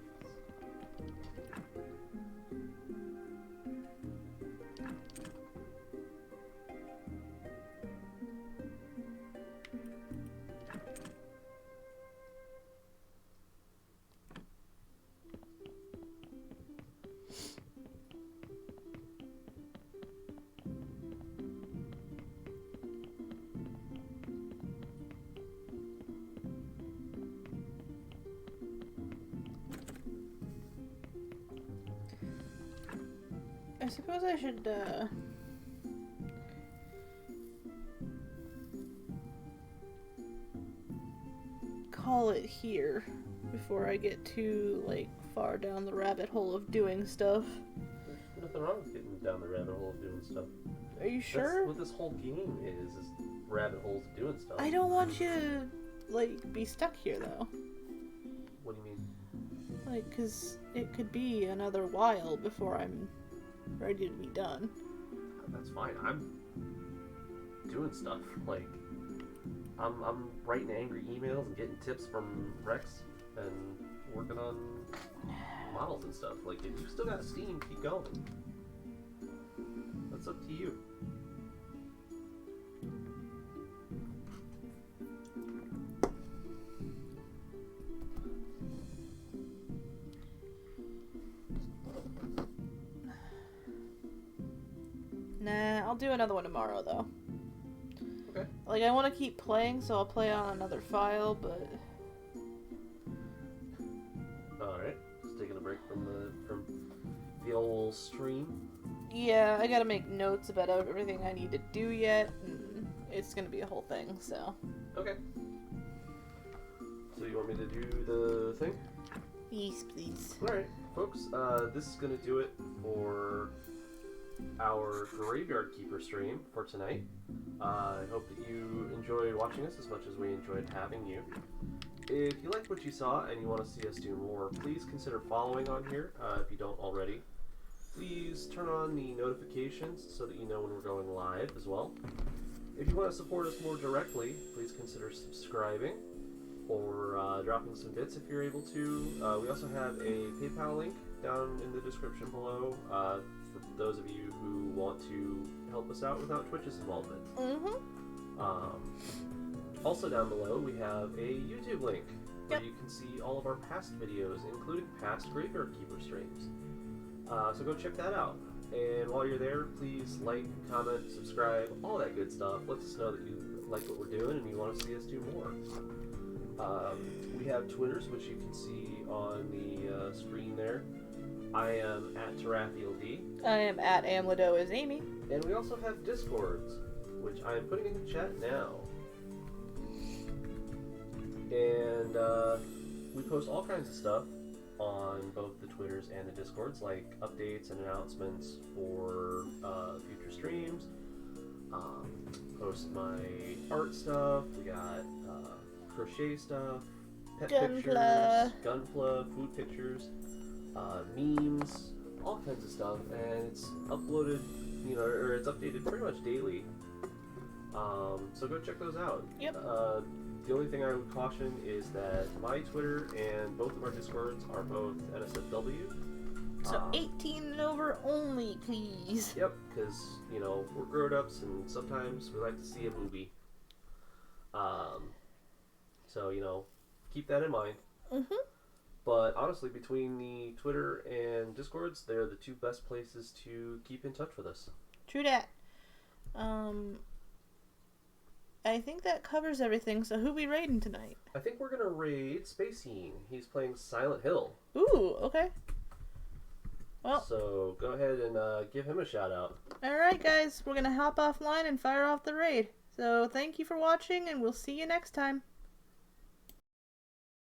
I suppose I should, call it here before I get too, like, far down the rabbit hole of doing stuff. There's nothing wrong with getting down the rabbit hole of doing stuff. Are you That's sure? what this whole game is rabbit holes of doing stuff. I don't want you to, like, be stuck here, though. What do you mean? Like, 'cause it could be another while before I'm ready to be done. That's fine. I'm doing stuff. Like, I'm writing angry emails and getting tips from Rex and working on models and stuff. Like, if you still got steam, keep going. That's up to you. Nah, I'll do another one tomorrow, though. Okay. Like, I want to keep playing, so I'll play on another file, but... Alright. Just taking a break from the old stream. Yeah, I gotta make notes about everything I need to do yet, and it's gonna be a whole thing, so... Okay. So you want me to do the thing? Yes, please. Alright, folks, this is going to do it for our Graveyard Keeper stream for tonight. I hope that you enjoyed watching us as much as we enjoyed having you. If you liked what you saw and you want to see us do more, please consider following on here if you don't already. Please turn on the notifications so that you know when we're going live as well. If you want to support us more directly, please consider subscribing or dropping some bits if you're able to. We also have a PayPal link down in the description below for those of you who want to help us out without Twitch's involvement. Also down below we have a YouTube link where you can see all of our past videos, including past Graveyard Keeper streams. So go check that out. And while you're there, please like, comment, subscribe, all that good stuff. Let us know that you like what we're doing and you want to see us do more. We have Twitters, which you can see on the screen there. I am at TarathielD. I am at Amlado as Amy. And we also have Discords, which I am putting in the chat now. And we post all kinds of stuff on both the Twitters and the Discords, like updates and announcements for future streams. Post my art stuff. We got crochet stuff, pet pictures, gunpla, food pictures, memes, all kinds of stuff, and it's uploaded, or it's updated pretty much daily. So go check those out. Yep. The only thing I would caution is that my Twitter and both of our Discords are both NSFW. So 18 and over only, please. Yep, because, we're grown-ups and sometimes we like to see a movie. So, keep that in mind. But honestly, between the Twitter and Discords, they're the two best places to keep in touch with us. True that. I think that covers everything, so who we raiding tonight? I think we're going to raid Spacine. He's playing Silent Hill. Ooh, okay. Well, so go ahead and give him a shout out. Alright guys, we're going to hop offline and fire off the raid. So thank you for watching, and we'll see you next time.